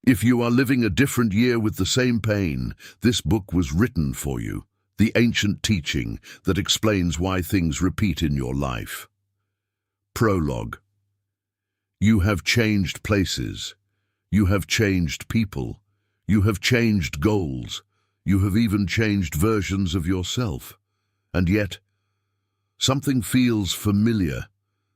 If you are living a different year with the same pain, this book was written for you. The ancient teaching that explains why things repeat in your life. Prologue. You have changed places. You have changed people. You have changed goals. You have even changed versions of yourself. And yet, something feels familiar.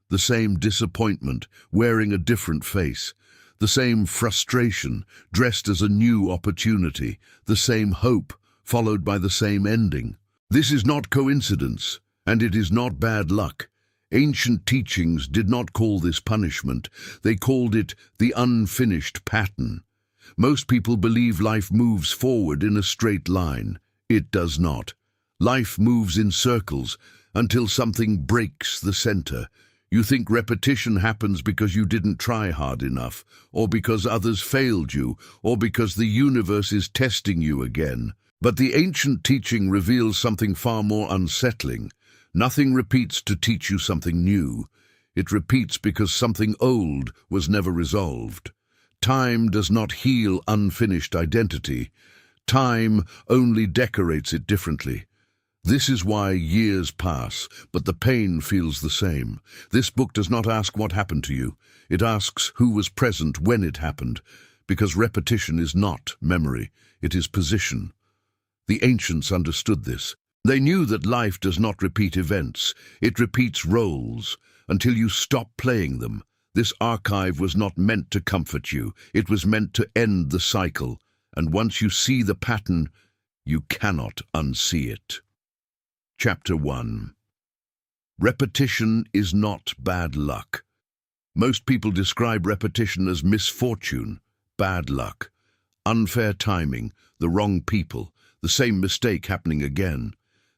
The same disappointment, wearing a different face. The same frustration, dressed as a new opportunity. The same hope, followed by the same ending. This is not coincidence, and it is not bad luck. Ancient teachings did not call this punishment. They called it the unfinished pattern. Most people believe life moves forward in a straight line. It does not. Life moves in circles until something breaks the center. You think repetition happens because you didn't try hard enough, or because others failed you, or because the universe is testing you again. But the ancient teaching reveals something far more unsettling. Nothing repeats to teach you something new. It repeats because something old was never resolved. Time does not heal unfinished identity. Time only decorates it differently. This is why years pass, but the pain feels the same. This book does not ask what happened to you. It asks who was present when it happened, because repetition is not memory, it is position. The ancients understood this. They knew that life does not repeat events, it repeats roles, until you stop playing them. This archive was not meant to comfort you, it was meant to end the cycle, and once you see the pattern, you cannot unsee it. Chapter 1. Repetition is not bad luck. Most people describe repetition as misfortune, bad luck, unfair timing, the wrong people, the same mistake happening again.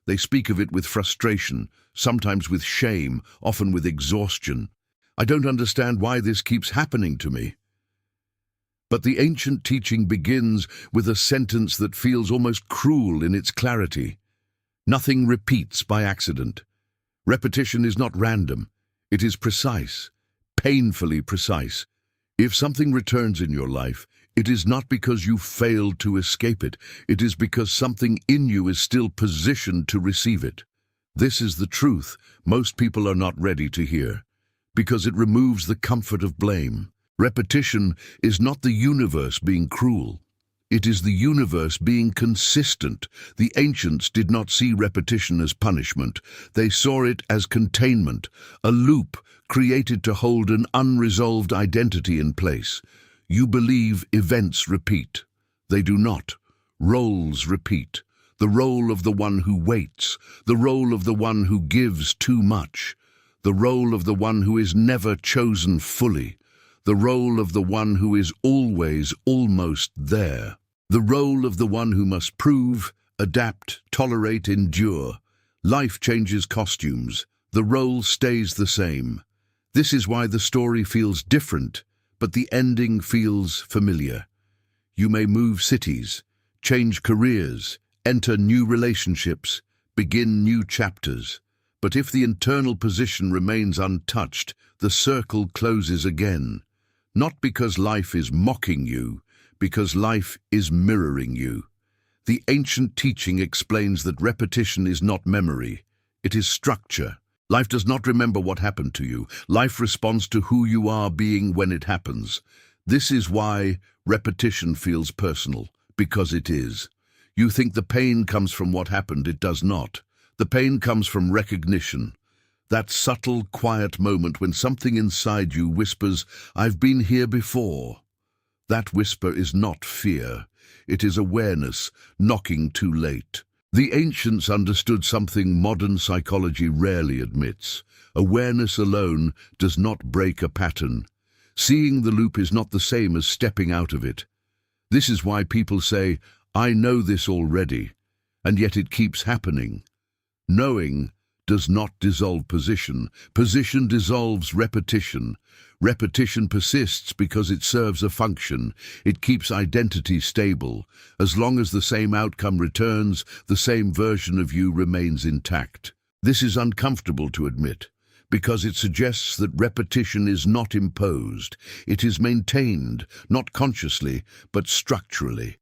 They speak of it with frustration, sometimes with shame, often with exhaustion. I don't understand why this keeps happening to me. But the ancient teaching begins with a sentence that feels almost cruel in its clarity. Nothing repeats by accident. Repetition is not random. It is precise, painfully precise. If something returns in your life, it is not because you failed to escape it. It is because something in you is still positioned to receive it. This is the truth most people are not ready to hear, because it removes the comfort of blame. Repetition is not the universe being cruel. It is the universe being consistent. The ancients did not see repetition as punishment. They saw it as containment, a loop created to hold an unresolved identity in place. You believe events repeat. They do not. Roles repeat. The role of the one who waits, the role of the one who gives too much, the role of the one who is never chosen fully, the role of the one who is always almost there, the role of the one who must prove, adapt, tolerate, endure. Life changes costumes. The role stays the same. This is why the story feels different, but the ending feels familiar. You may move cities, change careers, enter new relationships, begin new chapters. But if the internal position remains untouched, the circle closes again. Not because life is mocking you, because life is mirroring you. The ancient teaching explains that repetition is not memory, it is structure. Life does not remember what happened to you. Life responds to who you are being when it happens. This is why repetition feels personal, because it is. You think the pain comes from what happened, it does not. The pain comes from recognition. That subtle, quiet moment when something inside you whispers, "I've been here before." That whisper is not fear. It is awareness, knocking too late. The ancients understood something modern psychology rarely admits. Awareness alone does not break a pattern. Seeing the loop is not the same as stepping out of it. This is why people say, "I know this already," and yet it keeps happening. Knowing does not dissolve position. Position dissolves repetition. Repetition persists because it serves a function. It keeps identity stable. As long as the same outcome returns, the same version of you remains intact. This is uncomfortable to admit, because it suggests that repetition is not imposed. It is maintained, not consciously, but structurally.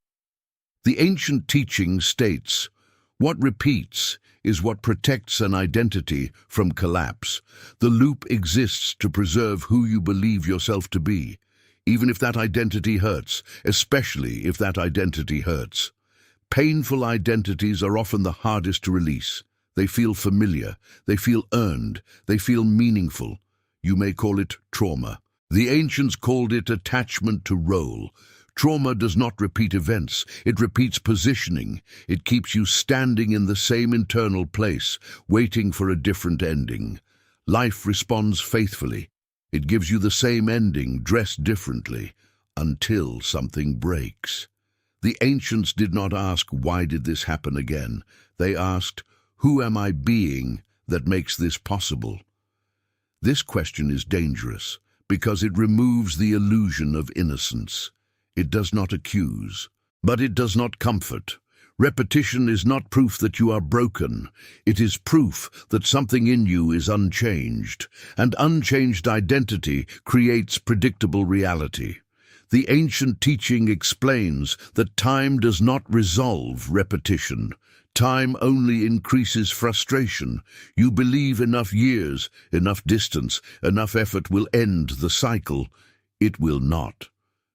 The ancient teaching states, "What repeats is what protects an identity from collapse. The loop exists to preserve who you believe yourself to be, even if that identity hurts, especially if that identity hurts." Painful identities are often the hardest to release. They feel familiar, they feel earned, they feel meaningful. You may call it trauma. The ancients called it attachment to role. Trauma does not repeat events, it repeats positioning. It keeps you standing in the same internal place, waiting for a different ending. Life responds faithfully. It gives you the same ending, dressed differently, until something breaks. The ancients did not ask, "Why did this happen again?" They asked, "Who am I being that makes this possible?" This question is dangerous because it removes the illusion of innocence. It does not accuse, but it does not comfort. Repetition is not proof that you are broken. It is proof that something in you is unchanged, and unchanged identity creates predictable reality. The ancient teaching explains that time does not resolve repetition. Time only increases frustration. You believe enough years, enough distance, enough effort will end the cycle. It will not.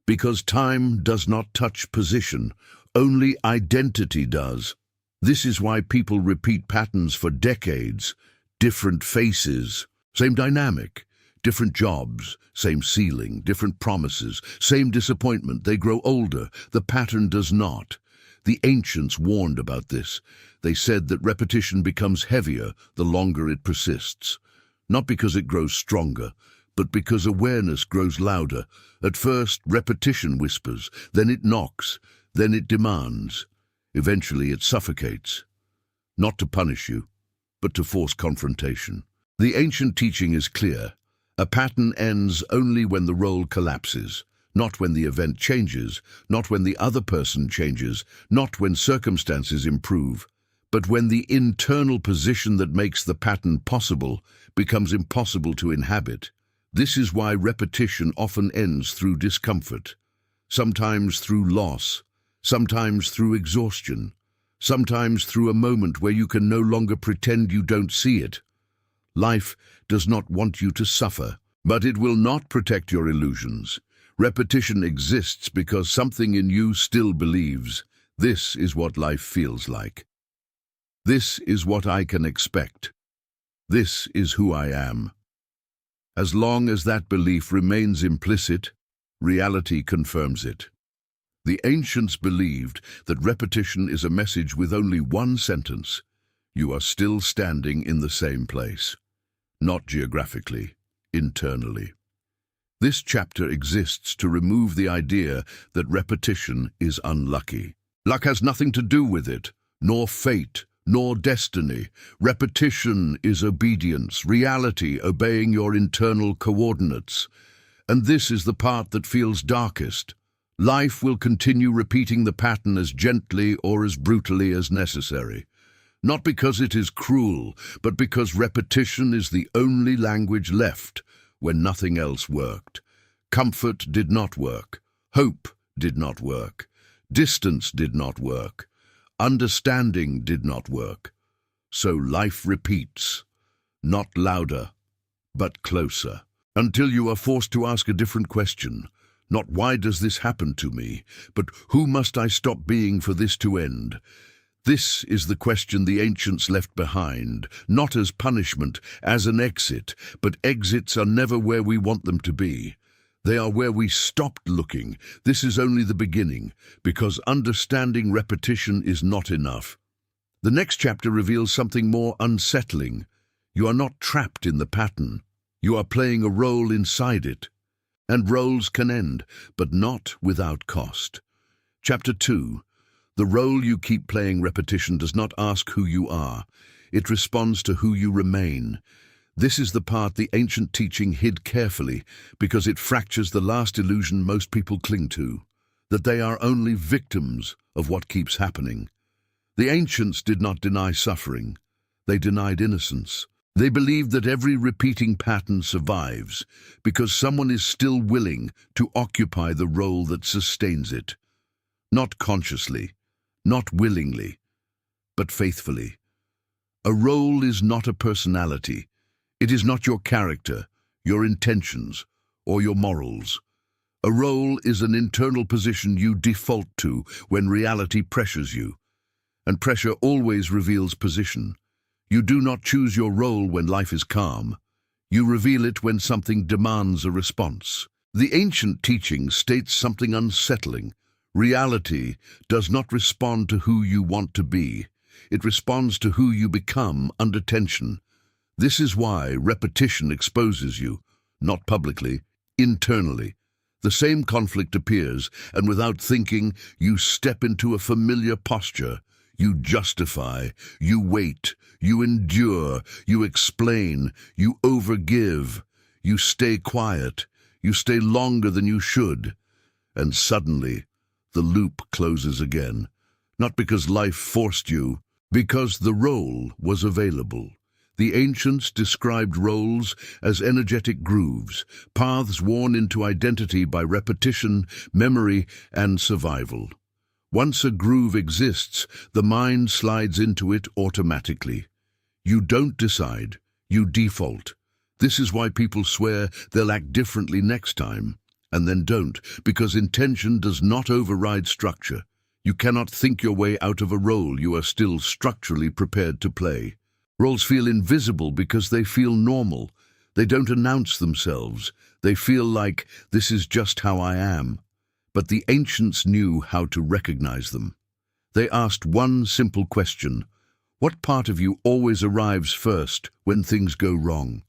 Because time does not touch position, only identity does. This is why people repeat patterns for decades. Different faces, same dynamic. Different jobs, same ceiling. Different promises, same disappointment. They grow older. The pattern does not. The ancients warned about this. They said that repetition becomes heavier the longer it persists. Not because it grows stronger, but because awareness grows louder. At first, repetition whispers, then it knocks, then it demands. Eventually, it suffocates. Not to punish you, but to force confrontation. The ancient teaching is clear. A pattern ends only when the role collapses, not when the event changes, not when the other person changes, not when circumstances improve, but when the internal position that makes the pattern possible becomes impossible to inhabit. This is why repetition often ends through discomfort, sometimes through loss, sometimes through exhaustion, sometimes through a moment where you can no longer pretend you don't see it. Life does not want you to suffer, but it will not protect your illusions. Repetition exists because something in you still believes, "This is what life feels like. This is what I can expect. This is who I am." As long as that belief remains implicit, reality confirms it. The ancients believed that repetition is a message with only one sentence: you are still standing in the same place. Not geographically, internally. This chapter exists to remove the idea that repetition is unlucky. Luck has nothing to do with it, nor fate, nor destiny. Repetition is obedience, reality obeying your internal coordinates. And this is the part that feels darkest. Life will continue repeating the pattern as gently or as brutally as necessary. Not because it is cruel, but because repetition is the only language left when nothing else worked. Comfort did not work. Hope did not work. Distance did not work. Understanding did not work. So life repeats, not louder, but closer, until you are forced to ask a different question. Not "Why does this happen to me?" but "Who must I stop being for this to end?" This is the question the ancients left behind, not as punishment, as an exit, but exits are never where we want them to be. They are where we stopped looking. This is only the beginning, because understanding repetition is not enough. The next chapter reveals something more unsettling. You are not trapped in the pattern. You are playing a role inside it. And roles can end, but not without cost. Chapter 2. The role you keep playing. Repetition does not ask who you are. It responds to who you remain. This is the part the ancient teaching hid carefully because it fractures the last illusion most people cling to, that they are only victims of what keeps happening. The ancients did not deny suffering. They denied innocence. They believe that every repeating pattern survives because someone is still willing to occupy the role that sustains it. Not consciously, not willingly, but faithfully. A role is not a personality. It is not your character, your intentions, or your morals. A role is an internal position you default to when reality pressures you. And pressure always reveals position. You do not choose your role when life is calm. You reveal it when something demands a response. The ancient teaching states something unsettling. Reality does not respond to who you want to be. It responds to who you become under tension. This is why repetition exposes you, not publicly, internally. The same conflict appears, and without thinking, you step into a familiar posture. You justify, you wait, you endure, you explain, you overgive, you stay quiet, you stay longer than you should. And suddenly, the loop closes again. Not because life forced you, because the role was available. The ancients described roles as energetic grooves, paths worn into identity by repetition, memory, and survival. Once a groove exists, the mind slides into it automatically. You don't decide, you default. This is why people swear they'll act differently next time, and then don't, because intention does not override structure. You cannot think your way out of a role you are still structurally prepared to play. Roles feel invisible because they feel normal. They don't announce themselves. They feel like, this is just how I am. But the ancients knew how to recognize them. They asked one simple question: what part of you always arrives first when things go wrong?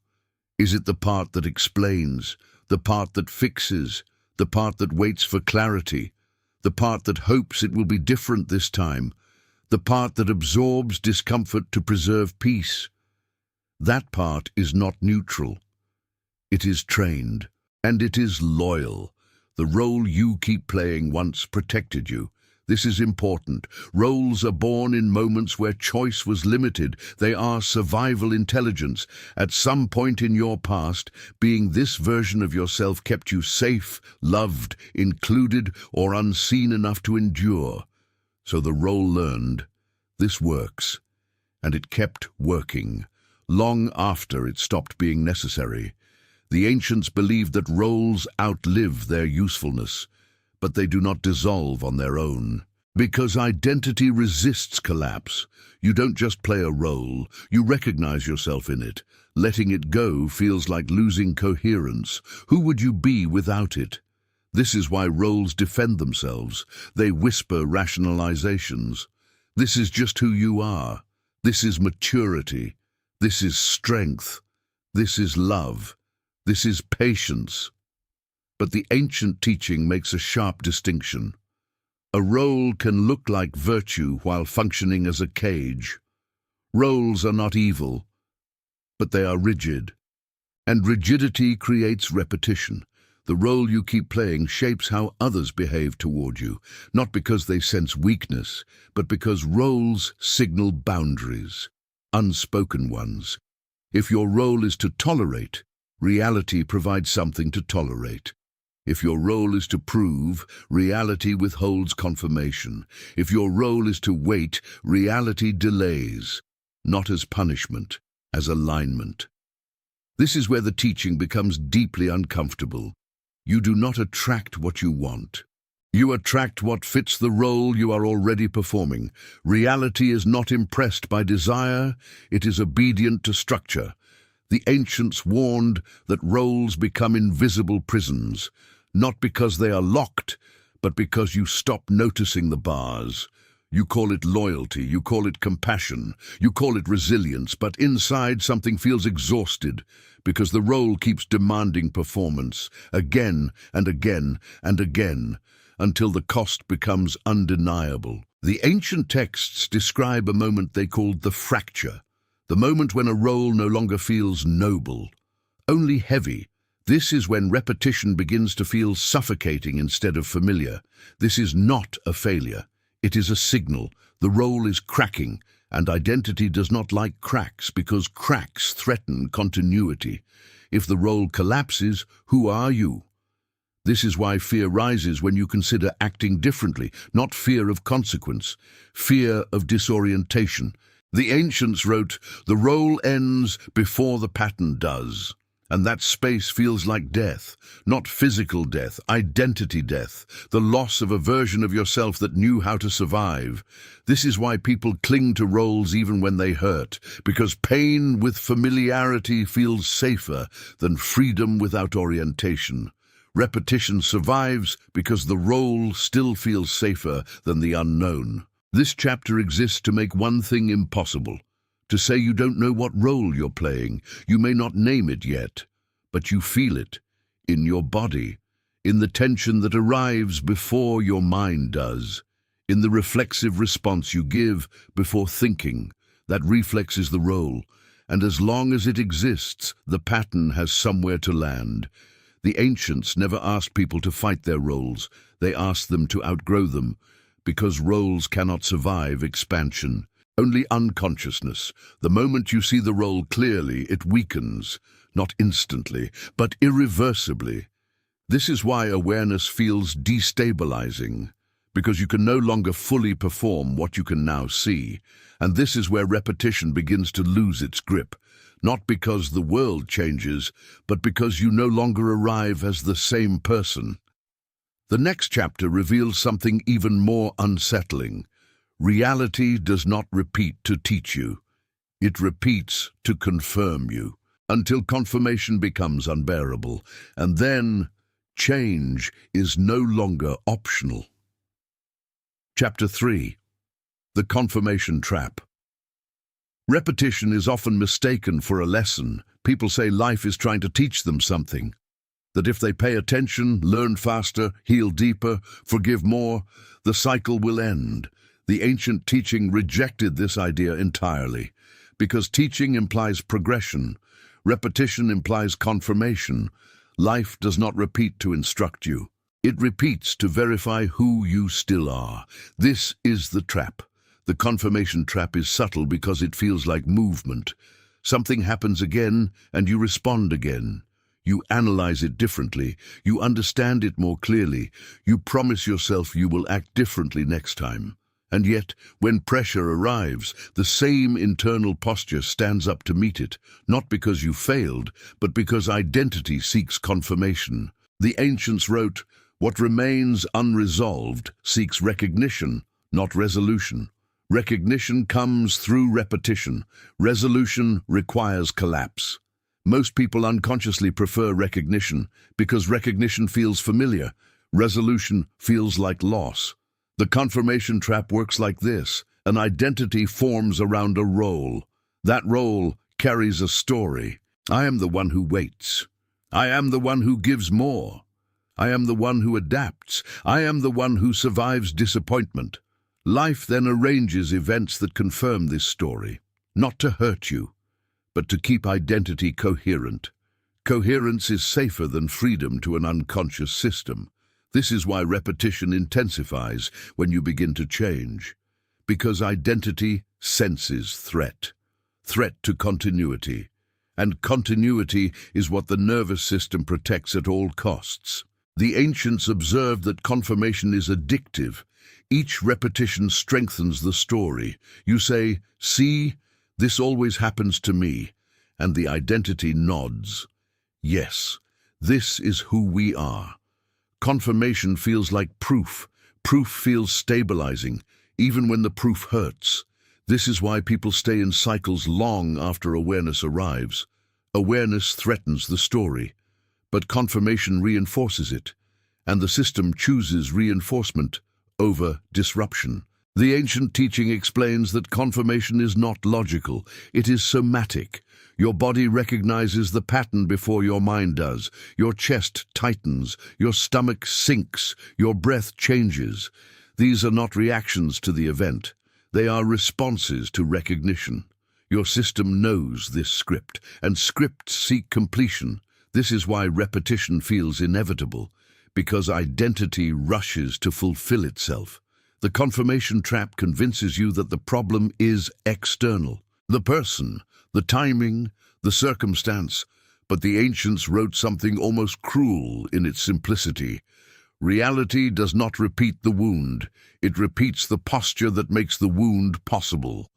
Is it the part that explains, the part that fixes, the part that waits for clarity, the part that hopes it will be different this time, the part that absorbs discomfort to preserve peace? That part is not neutral. It is trained, and it is loyal. The role you keep playing once protected you. This is important. Roles are born in moments where choice was limited. They are survival intelligence. At some point in your past, being this version of yourself kept you safe, loved, included, or unseen enough to endure. So the role learned, this works. And it kept working, long after it stopped being necessary. The ancients believed that roles outlive their usefulness, but they do not dissolve on their own. Because identity resists collapse. You don't just play a role, you recognize yourself in it. Letting it go feels like losing coherence. Who would you be without it? This is why roles defend themselves. They whisper rationalizations. This is just who you are. This is maturity. This is strength. This is love. This is patience. But the ancient teaching makes a sharp distinction. A role can look like virtue while functioning as a cage. Roles are not evil, but they are rigid. And rigidity creates repetition. The role you keep playing shapes how others behave toward you, not because they sense weakness, but because roles signal boundaries, unspoken ones. If your role is to tolerate, reality provides something to tolerate. If your role is to prove, reality withholds confirmation. If your role is to wait, reality delays, not as punishment, as alignment. This is where the teaching becomes deeply uncomfortable. You do not attract what you want. You attract what fits the role you are already performing. Reality is not impressed by desire, it is obedient to structure. The ancients warned that roles become invisible prisons, not because they are locked, but because you stop noticing the bars. You call it loyalty, you call it compassion, you call it resilience, but inside something feels exhausted because the role keeps demanding performance again and again and again until the cost becomes undeniable. The ancient texts describe a moment they called the fracture, the moment when a role no longer feels noble, only heavy. This is when repetition begins to feel suffocating instead of familiar. This is not a failure. It is a signal. The role is cracking, And identity does not like cracks because cracks threaten continuity. If the role collapses, who are you? This is why fear rises when you consider acting differently, not fear of consequence, fear of disorientation. The ancients wrote, "The role ends before the pattern does." And that space feels like death, not physical death, identity death, the loss of a version of yourself that knew how to survive. This is why people cling to roles even when they hurt, because pain with familiarity feels safer than freedom without orientation. Repetition survives because the role still feels safer than the unknown. This chapter exists to make one thing impossible: to say you don't know what role you're playing. You may not name it yet, but you feel it in your body, in the tension that arrives before your mind does, in the reflexive response you give before thinking. That reflex is the role, and as long as it exists, the pattern has somewhere to land. The ancients never asked people to fight their roles. They asked them to outgrow them, because roles cannot survive expansion. Only unconsciousness. The moment you see the role clearly, it weakens, not instantly, but irreversibly. This is why awareness feels destabilizing, because you can no longer fully perform what you can now see. And this is where repetition begins to lose its grip, not because the world changes, but because you no longer arrive as the same person. The next chapter reveals something even more unsettling. Reality does not repeat to teach you. It repeats to confirm you, until confirmation becomes unbearable, and then change is no longer optional. Chapter 3. The Confirmation Trap. Repetition is often mistaken for a lesson. People say life is trying to teach them something, that if they pay attention, learn faster, heal deeper, forgive more, the cycle will end. The ancient teaching rejected this idea entirely, because teaching implies progression, repetition implies confirmation. Life does not repeat to instruct you. It repeats to verify who you still are. This is the trap. The confirmation trap is subtle because it feels like movement. Something happens again, and you respond again. You analyze it differently. You understand it more clearly. You promise yourself you will act differently next time. And yet, when pressure arrives, the same internal posture stands up to meet it, not because you failed, but because identity seeks confirmation. The ancients wrote, "What remains unresolved seeks recognition, not resolution." Recognition comes through repetition. Resolution requires collapse. Most people unconsciously prefer recognition because recognition feels familiar. Resolution feels like loss. The confirmation trap works like this. An identity forms around a role. That role carries a story. I am the one who waits. I am the one who gives more. I am the one who adapts. I am the one who survives disappointment. Life then arranges events that confirm this story, not to hurt you, but to keep identity coherent. Coherence is safer than freedom to an unconscious system. This is why repetition intensifies when you begin to change, because identity senses threat, threat to continuity, and continuity is what the nervous system protects at all costs. The ancients observed that confirmation is addictive. Each repetition strengthens the story. You say, "See, this always happens to me," and the identity nods. Yes, this is who we are. Confirmation feels like proof. Proof feels stabilizing, even when the proof hurts. This is why people stay in cycles long after awareness arrives. Awareness threatens the story, but confirmation reinforces it, and the system chooses reinforcement over disruption. The ancient teaching explains that confirmation is not logical, it is somatic. Your body recognizes the pattern before your mind does. Your chest tightens, your stomach sinks, your breath changes. These are not reactions to the event. They are responses to recognition. Your system knows this script, and scripts seek completion. This is why repetition feels inevitable, because identity rushes to fulfill itself. The confirmation trap convinces you that the problem is external. The person, the timing, the circumstance, but the ancients wrote something almost cruel in its simplicity. Reality does not repeat the wound, it repeats the posture that makes the wound possible.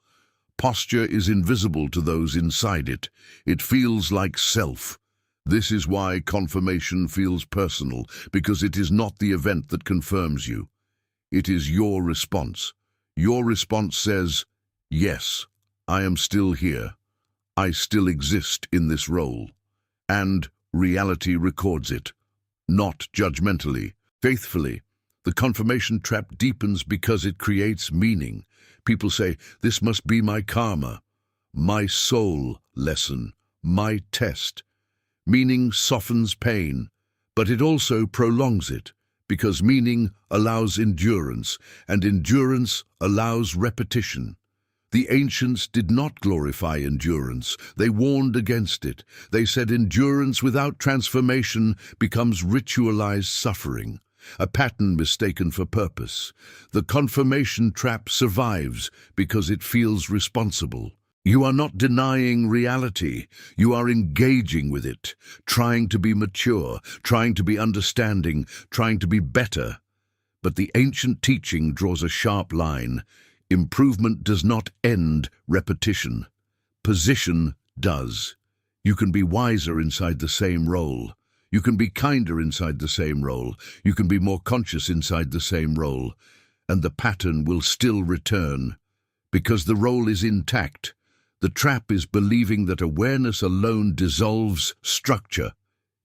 Posture is invisible to those inside it. It feels like self. This is why confirmation feels personal, because it is not the event that confirms you. It is your response. Your response says, yes, I am still here. I still exist in this role. And reality records it, not judgmentally, faithfully. The confirmation trap deepens because it creates meaning. People say, this must be my karma, my soul lesson, my test. Meaning softens pain, but it also prolongs it, because meaning allows endurance, and endurance allows repetition. The ancients did not glorify endurance. They warned against it. They said endurance without transformation becomes ritualized suffering, a pattern mistaken for purpose. The confirmation trap survives because it feels responsible. You are not denying reality. You are engaging with it, trying to be mature, trying to be understanding, trying to be better. But the ancient teaching draws a sharp line. Improvement does not end repetition. Position does. You can be wiser inside the same role. You can be kinder inside the same role. You can be more conscious inside the same role. And the pattern will still return. Because the role is intact. The trap is believing that awareness alone dissolves structure.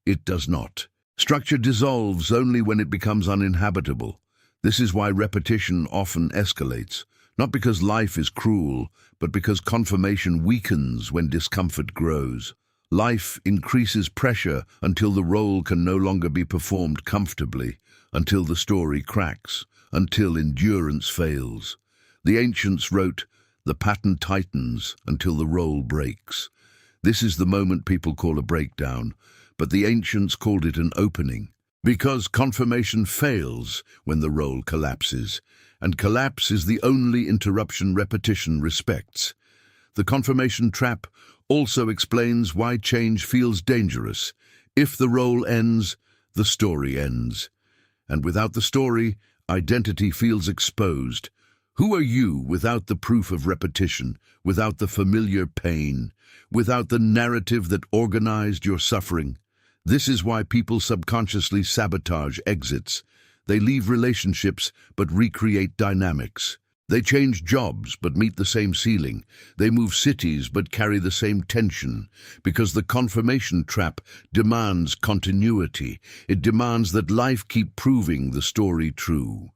It does not. Structure dissolves only when it becomes uninhabitable. This is why repetition often escalates. Not because life is cruel, but because confirmation weakens when discomfort grows. Life increases pressure until the role can no longer be performed comfortably, until the story cracks, until endurance fails. The ancients wrote, the pattern tightens until the role breaks. This is the moment people call a breakdown, but the ancients called it an opening. Because confirmation fails when the role collapses, and collapse is the only interruption repetition respects. The confirmation trap also explains why change feels dangerous. If the role ends, the story ends. And without the story, identity feels exposed. Who are you without the proof of repetition, without the familiar pain, without the narrative that organized your suffering? This is why people subconsciously sabotage exits. They leave relationships but recreate dynamics. They change jobs but meet the same ceiling. They move cities but carry the same tension. Because the confirmation trap demands continuity. It demands that life keep proving the story true.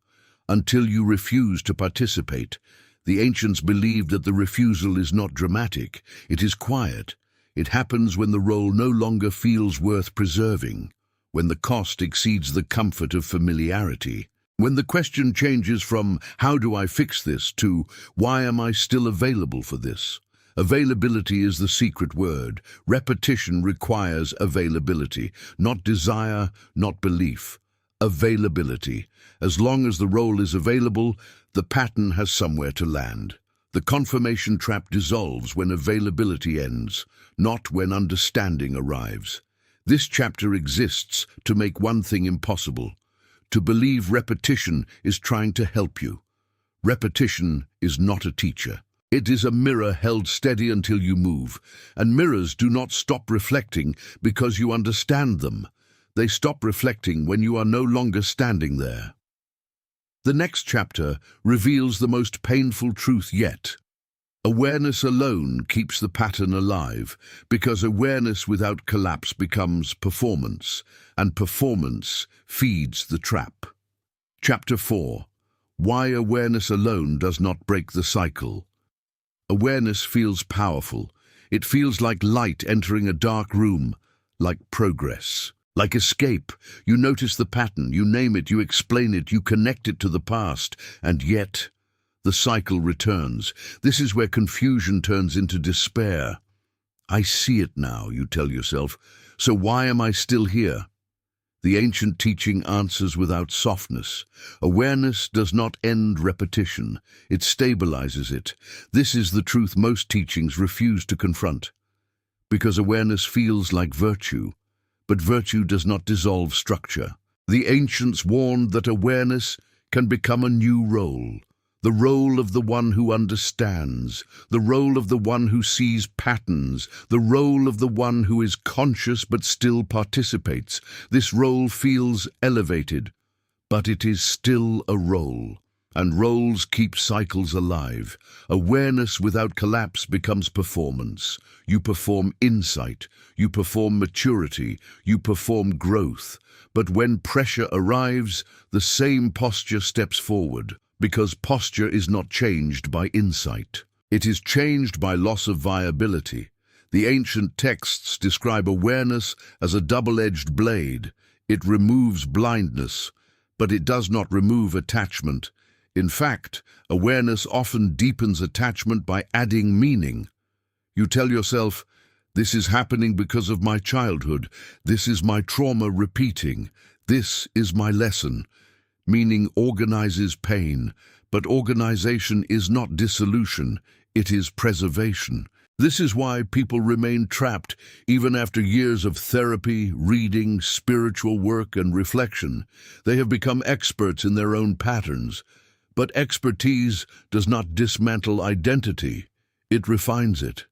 Until you refuse to participate. The ancients believed that the refusal is not dramatic. It is quiet. It happens when the role no longer feels worth preserving, when the cost exceeds the comfort of familiarity, when the question changes from, how do I fix this, to, why am I still available for this? Availability is the secret word. Repetition requires availability, not desire, not belief. Availability. As long as the role is available, the pattern has somewhere to land. The confirmation trap dissolves when availability ends, not when understanding arrives. This chapter exists to make one thing impossible: to believe repetition is trying to help you. Repetition is not a teacher. It is a mirror held steady until you move, and mirrors do not stop reflecting because you understand them. They stop reflecting when you are no longer standing there. The next chapter reveals the most painful truth yet. Awareness alone keeps the pattern alive, because awareness without collapse becomes performance, and performance feeds the trap. Chapter 4. Why awareness alone does not break the cycle. Awareness feels powerful. It feels like light entering a dark room, like progress. Like escape. You notice the pattern, you name it, you explain it, you connect it to the past, and yet the cycle returns. This is where confusion turns into despair. I see it now, you tell yourself, so why am I still here? The ancient teaching answers without softness. Awareness does not end repetition, it stabilizes it. This is the truth most teachings refuse to confront. Because awareness feels like virtue, but virtue does not dissolve structure. The ancients warned that awareness can become a new role. The role of the one who understands, the role of the one who sees patterns, the role of the one who is conscious but still participates. This role feels elevated, but it is still a role, and roles keep cycles alive. Awareness without collapse becomes performance. You perform insight, you perform maturity, you perform growth. But when pressure arrives, the same posture steps forward. Because posture is not changed by insight. It is changed by loss of viability. The ancient texts describe awareness as a double-edged blade. It removes blindness, but it does not remove attachment. In fact, awareness often deepens attachment by adding meaning. You tell yourself, this is happening because of my childhood. This is my trauma repeating. This is my lesson. Meaning organizes pain, but organization is not dissolution, it is preservation. This is why people remain trapped even after years of therapy, reading, spiritual work, and reflection. They have become experts in their own patterns. But expertise does not dismantle identity, it refines it.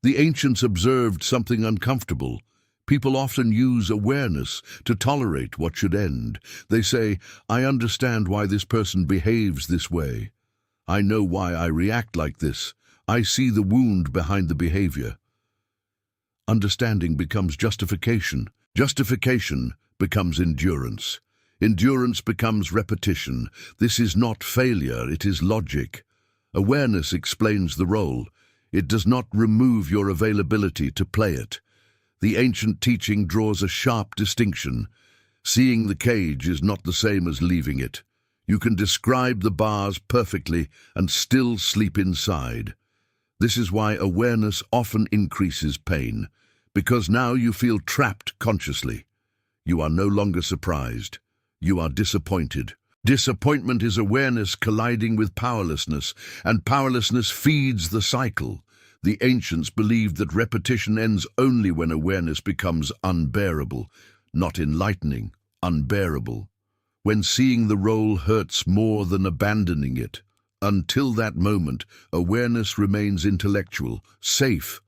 The ancients observed something uncomfortable. People often use awareness to tolerate what should end. They say, I understand why this person behaves this way. I know why I react like this. I see the wound behind the behavior. Understanding becomes justification. Justification becomes endurance. Endurance becomes repetition. This is not failure, it is logic. Awareness explains the role. It does not remove your availability to play it. The ancient teaching draws a sharp distinction. Seeing the cage is not the same as leaving it. You can describe the bars perfectly and still sleep inside. This is why awareness often increases pain, because now you feel trapped consciously. You are no longer surprised. You are disappointed. Disappointment is awareness colliding with powerlessness, and powerlessness feeds the cycle. The ancients believed that repetition ends only when awareness becomes unbearable, not enlightening, unbearable. When seeing the role hurts more than abandoning it. Until that moment, awareness remains intellectual, safe,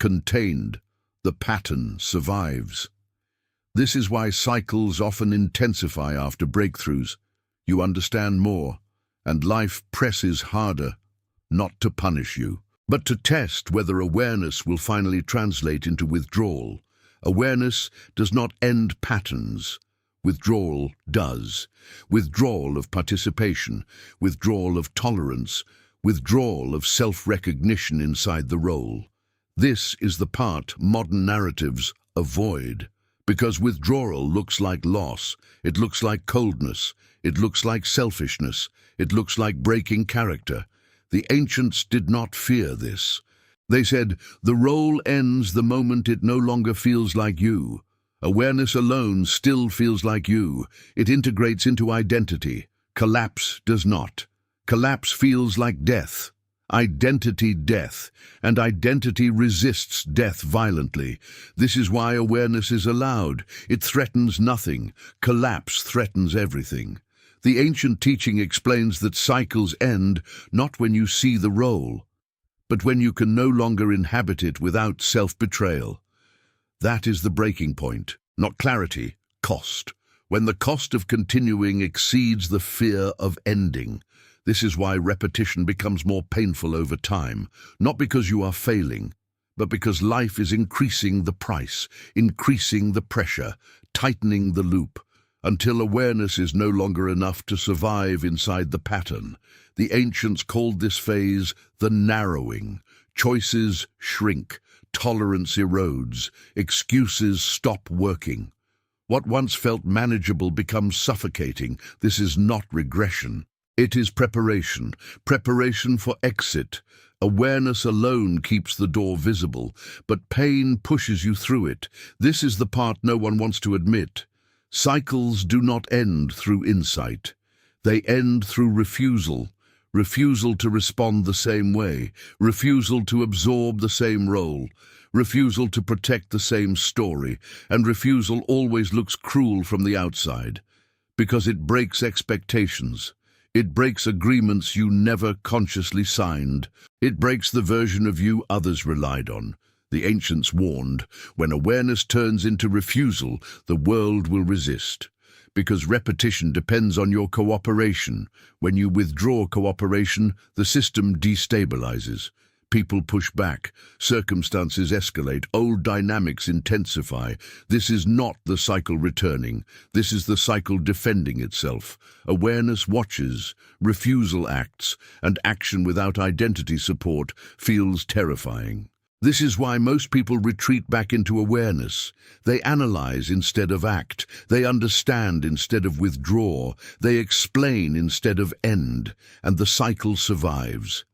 contained. The pattern survives. This is why cycles often intensify after breakthroughs. You understand more, and life presses harder, not to punish you, but to test whether awareness will finally translate into withdrawal. Awareness does not end patterns. Withdrawal does. Withdrawal of participation, withdrawal of tolerance, withdrawal of self-recognition inside the role. This is the part modern narratives avoid. Because withdrawal looks like loss, it looks like coldness, it looks like selfishness, it looks like breaking character. The ancients did not fear this. They said, the role ends the moment it no longer feels like you. Awareness alone still feels like you. It integrates into identity. Collapse does not. Collapse feels like death. Identity death, and identity resists death violently. This is why awareness is allowed. It threatens nothing. Collapse threatens everything. The ancient teaching explains that cycles end not when you see the role, but when you can no longer inhabit it without self-betrayal. That is the breaking point, not clarity, cost. When the cost of continuing exceeds the fear of ending. This is why repetition becomes more painful over time, not because you are failing, but because life is increasing the price, increasing the pressure, tightening the loop, until awareness is no longer enough to survive inside the pattern. The ancients called this phase the narrowing. Choices shrink, tolerance erodes, excuses stop working. What once felt manageable becomes suffocating. This is not regression. It is preparation, preparation for exit. Awareness alone keeps the door visible, but pain pushes you through it. This is the part no one wants to admit. Cycles do not end through insight. They end through refusal. Refusal to respond the same way. Refusal to absorb the same role. Refusal to protect the same story. And refusal always looks cruel from the outside, because it breaks expectations. It breaks agreements you never consciously signed. It breaks the version of you others relied on. The ancients warned, when awareness turns into refusal, the world will resist. Because repetition depends on your cooperation. When you withdraw cooperation, the system destabilizes. People push back, circumstances escalate, old dynamics intensify. This is not the cycle returning. This is the cycle defending itself. Awareness watches, refusal acts, and action without identity support feels terrifying. This is why most people retreat back into awareness. They analyze instead of act. They understand instead of withdraw. They explain instead of end, and the cycle survives.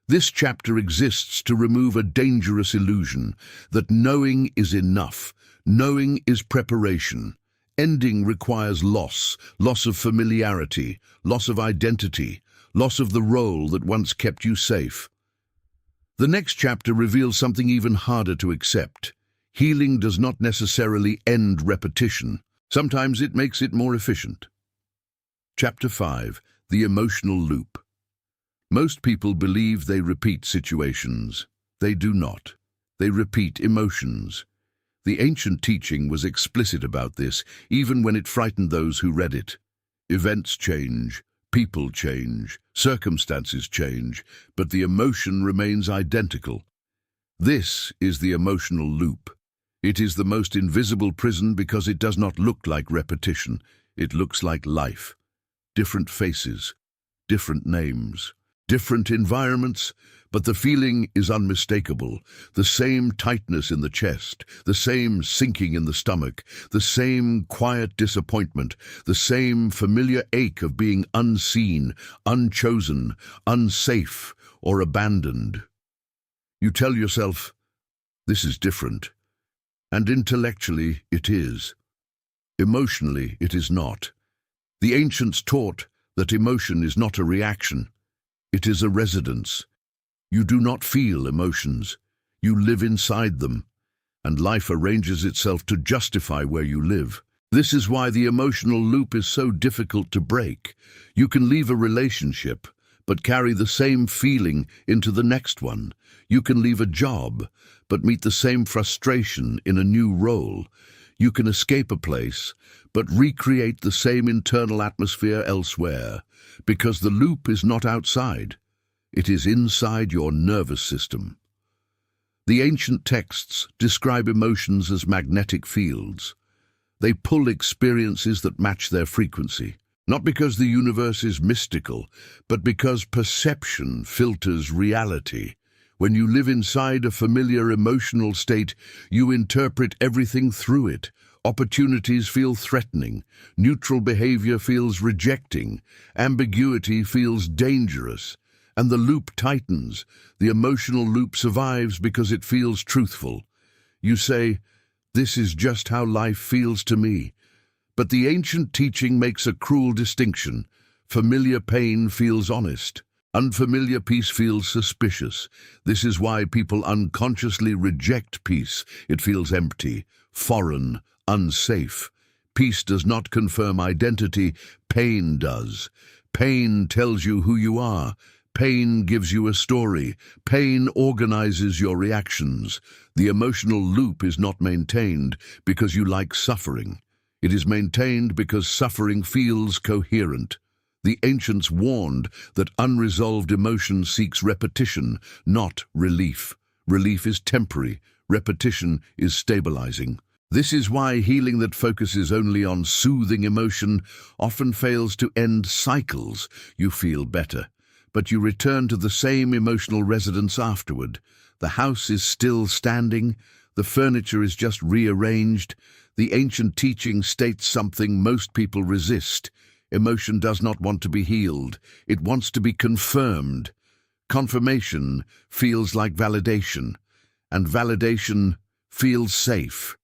This chapter exists to remove a dangerous illusion that knowing is enough. Knowing is preparation. Ending requires loss of familiarity, loss of identity, loss of the role that once kept you safe. The next chapter reveals something even harder to accept. Healing does not necessarily end repetition. Sometimes it makes it more efficient. Chapter 5. The Emotional Loop. Most people believe they repeat situations. They do not. They repeat emotions. The ancient teaching was explicit about this, even when it frightened those who read it. Events change. People change, circumstances change, but the emotion remains identical. This is the emotional loop. It is the most invisible prison because it does not look like repetition. It looks like life. Different faces, different names, different environments, but the feeling is unmistakable. The same tightness in the chest, the same sinking in the stomach, the same quiet disappointment, the same familiar ache of being unseen, unchosen, unsafe, or abandoned. You tell yourself, this is different. And intellectually, it is. Emotionally, it is not. The ancients taught that emotion is not a reaction. It is a residence. You do not feel emotions. You live inside them, and life arranges itself to justify where you live. This is why the emotional loop is so difficult to break. You can leave a relationship, but carry the same feeling into the next one. You can leave a job, but meet the same frustration in a new role. You can escape a place, but recreate the same internal atmosphere elsewhere, because the loop is not outside. It is inside your nervous system. The ancient texts describe emotions as magnetic fields. They pull experiences that match their frequency, not because the universe is mystical, but because perception filters reality. When you live inside a familiar emotional state, you interpret everything through it. Opportunities feel threatening, neutral behavior feels rejecting, ambiguity feels dangerous. And the loop tightens. The emotional loop survives because it feels truthful. You say, this is just how life feels to me. But the ancient teaching makes a cruel distinction. Familiar pain feels honest. Unfamiliar peace feels suspicious. This is why people unconsciously reject peace. It feels empty, foreign, unsafe. Peace does not confirm identity. Pain does. Pain tells you who you are. Pain gives you a story. Pain organizes your reactions. The emotional loop is not maintained because you like suffering. It is maintained because suffering feels coherent. The ancients warned that unresolved emotion seeks repetition, not relief. Relief is temporary. Repetition is stabilizing. This is why healing that focuses only on soothing emotion often fails to end cycles. You feel better, but you return to the same emotional residence afterward. The house is still standing, the furniture is just rearranged. The ancient teaching states something most people resist. Emotion does not want to be healed. It wants to be confirmed. Confirmation feels like validation, and validation feels safe.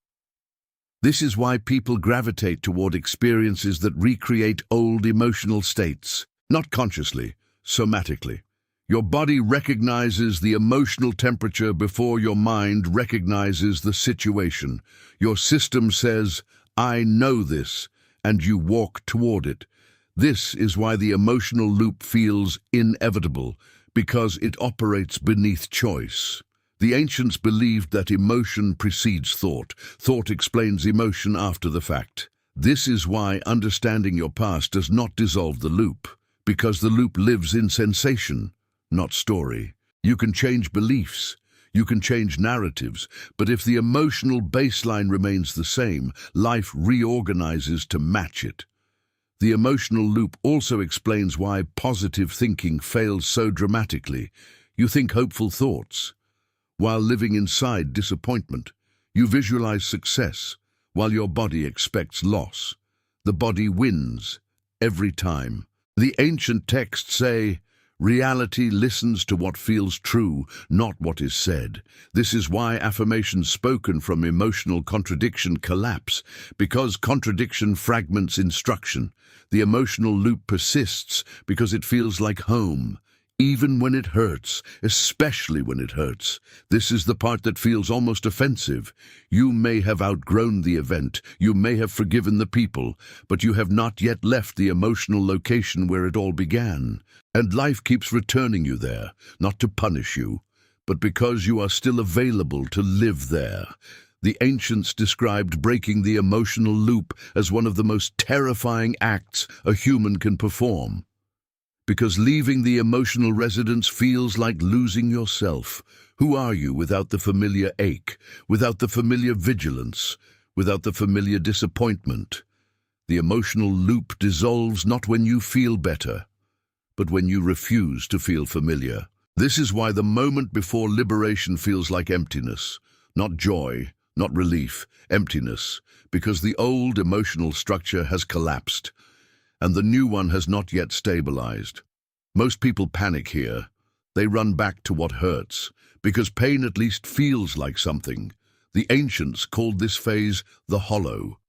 This is why people gravitate toward experiences that recreate old emotional states, not consciously, somatically. Your body recognizes the emotional temperature before your mind recognizes the situation. Your system says, "I know this," and you walk toward it. This is why the emotional loop feels inevitable, because it operates beneath choice. The ancients believed that emotion precedes thought. Thought explains emotion after the fact. This is why understanding your past does not dissolve the loop, because the loop lives in sensation, not story. You can change beliefs, you can change narratives, but if the emotional baseline remains the same, life reorganizes to match it. The emotional loop also explains why positive thinking fails so dramatically. You think hopeful thoughts while living inside disappointment. You visualize success while your body expects loss. The body wins every time. The ancient texts say, "Reality listens to what feels true, not what is said." This is why affirmations spoken from emotional contradiction collapse, because contradiction fragments instruction. The emotional loop persists because it feels like home, even when it hurts, especially when it hurts. This is the part that feels almost offensive. You may have outgrown the event, you may have forgiven the people, but you have not yet left the emotional location where it all began. And life keeps returning you there, not to punish you, but because you are still available to live there. The ancients described breaking the emotional loop as one of the most terrifying acts a human can perform, because leaving the emotional residence feels like losing yourself. Who are you without the familiar ache, without the familiar vigilance, without the familiar disappointment? The emotional loop dissolves not when you feel better, but when you refuse to feel familiar. This is why the moment before liberation feels like emptiness, not joy, not relief, emptiness, because the old emotional structure has collapsed, and the new one has not yet stabilized. Most people panic here. They run back to what hurts, because pain at least feels like something. The ancients called this phase the hollow,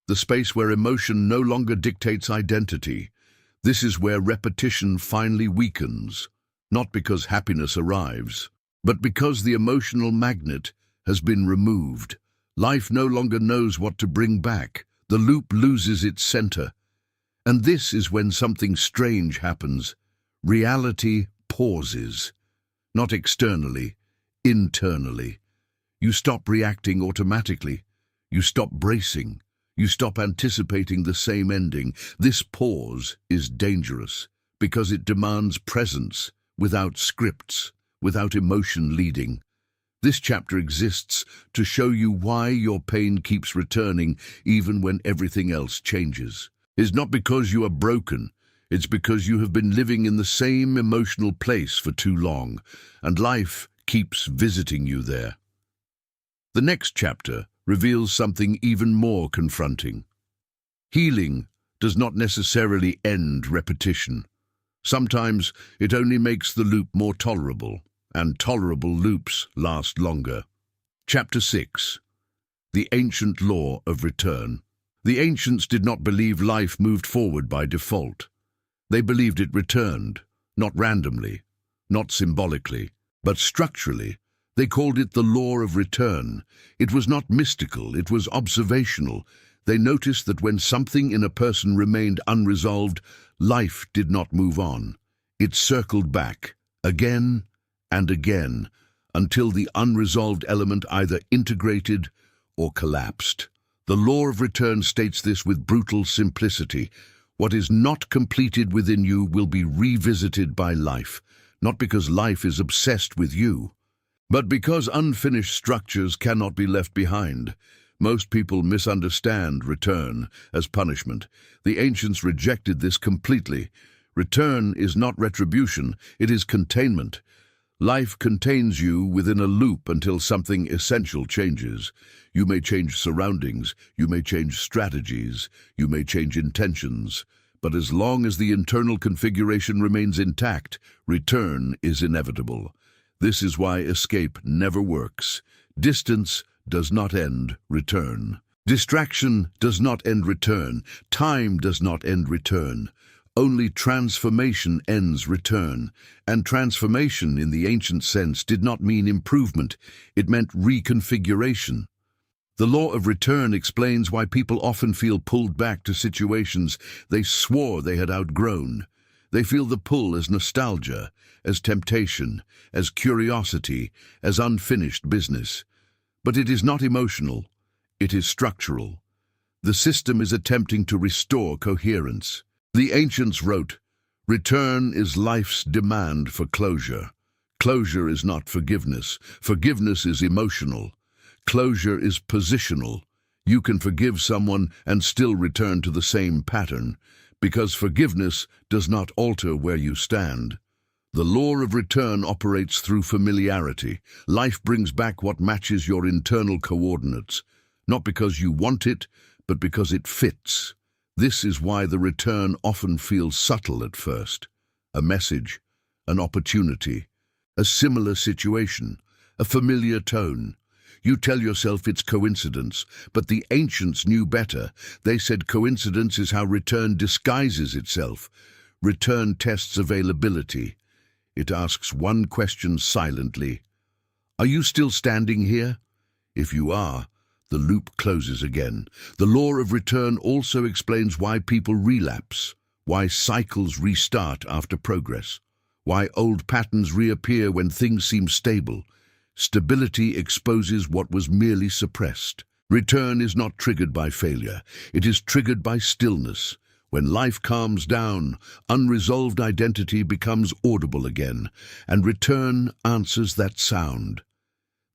the space where emotion no longer dictates identity. This is where repetition finally weakens, not because happiness arrives, but because the emotional magnet has been removed. Life no longer knows what to bring back. The loop loses its center. And this is when something strange happens. Reality pauses, not externally, internally. You stop reacting automatically. You stop bracing. You stop anticipating the same ending. This pause is dangerous because it demands presence without scripts, without emotion leading. This chapter exists to show you why your pain keeps returning even when everything else changes. It's not because you are broken. It's because you have been living in the same emotional place for too long, and life keeps visiting you there. The next chapter reveals something even more confronting. Healing does not necessarily end repetition. Sometimes it only makes the loop more tolerable, and tolerable loops last longer. Chapter 6. The Ancient Law of Return. The ancients did not believe life moved forward by default. They believed it returned, not randomly, not symbolically, but structurally. They called it the law of return. It was not mystical, it was observational. They noticed that when something in a person remained unresolved, life did not move on. It circled back, again and again, until the unresolved element either integrated or collapsed. The law of return states this with brutal simplicity. What is not completed within you will be revisited by life, not because life is obsessed with you, but because unfinished structures cannot be left behind. Most people misunderstand return as punishment. The ancients rejected this completely. Return is not retribution, it is containment. Life contains you within a loop until something essential changes. You may change surroundings, you may change strategies, you may change intentions, but as long as the internal configuration remains intact, return is inevitable. This is why escape never works. Distance does not end return. Distraction does not end return. Time does not end return. Only transformation ends return. And transformation in the ancient sense did not mean improvement. It meant reconfiguration. The law of return explains why people often feel pulled back to situations they swore they had outgrown. They feel the pull as nostalgia, as temptation, as curiosity, as unfinished business. But it is not emotional. It is structural. The system is attempting to restore coherence. The ancients wrote, "Return is life's demand for closure. Closure is not forgiveness. Forgiveness is emotional. Closure is positional. You can forgive someone and still return to the same pattern, because forgiveness does not alter where you stand. The law of return operates through familiarity. Life brings back what matches your internal coordinates, not because you want it, but because it fits. This is why the return often feels subtle at first. A message, an opportunity, a similar situation, a familiar tone. You tell yourself it's coincidence, but the ancients knew better. They said coincidence is how return disguises itself. Return tests availability. It asks one question silently. Are you still standing here? If you are, the loop closes again. The law of return also explains why people relapse, why cycles restart after progress, why old patterns reappear when things seem stable. Stability exposes what was merely suppressed. Return is not triggered by failure. It is triggered by stillness. When life calms down, unresolved identity becomes audible again, and return answers that sound.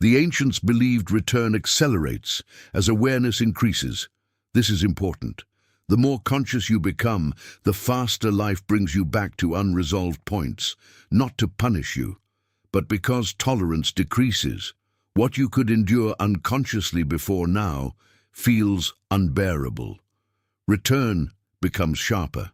The ancients believed return accelerates as awareness increases. This is important. The more conscious you become, the faster life brings you back to unresolved points, not to punish you, but because tolerance decreases. What you could endure unconsciously before now feels unbearable. Return becomes sharper,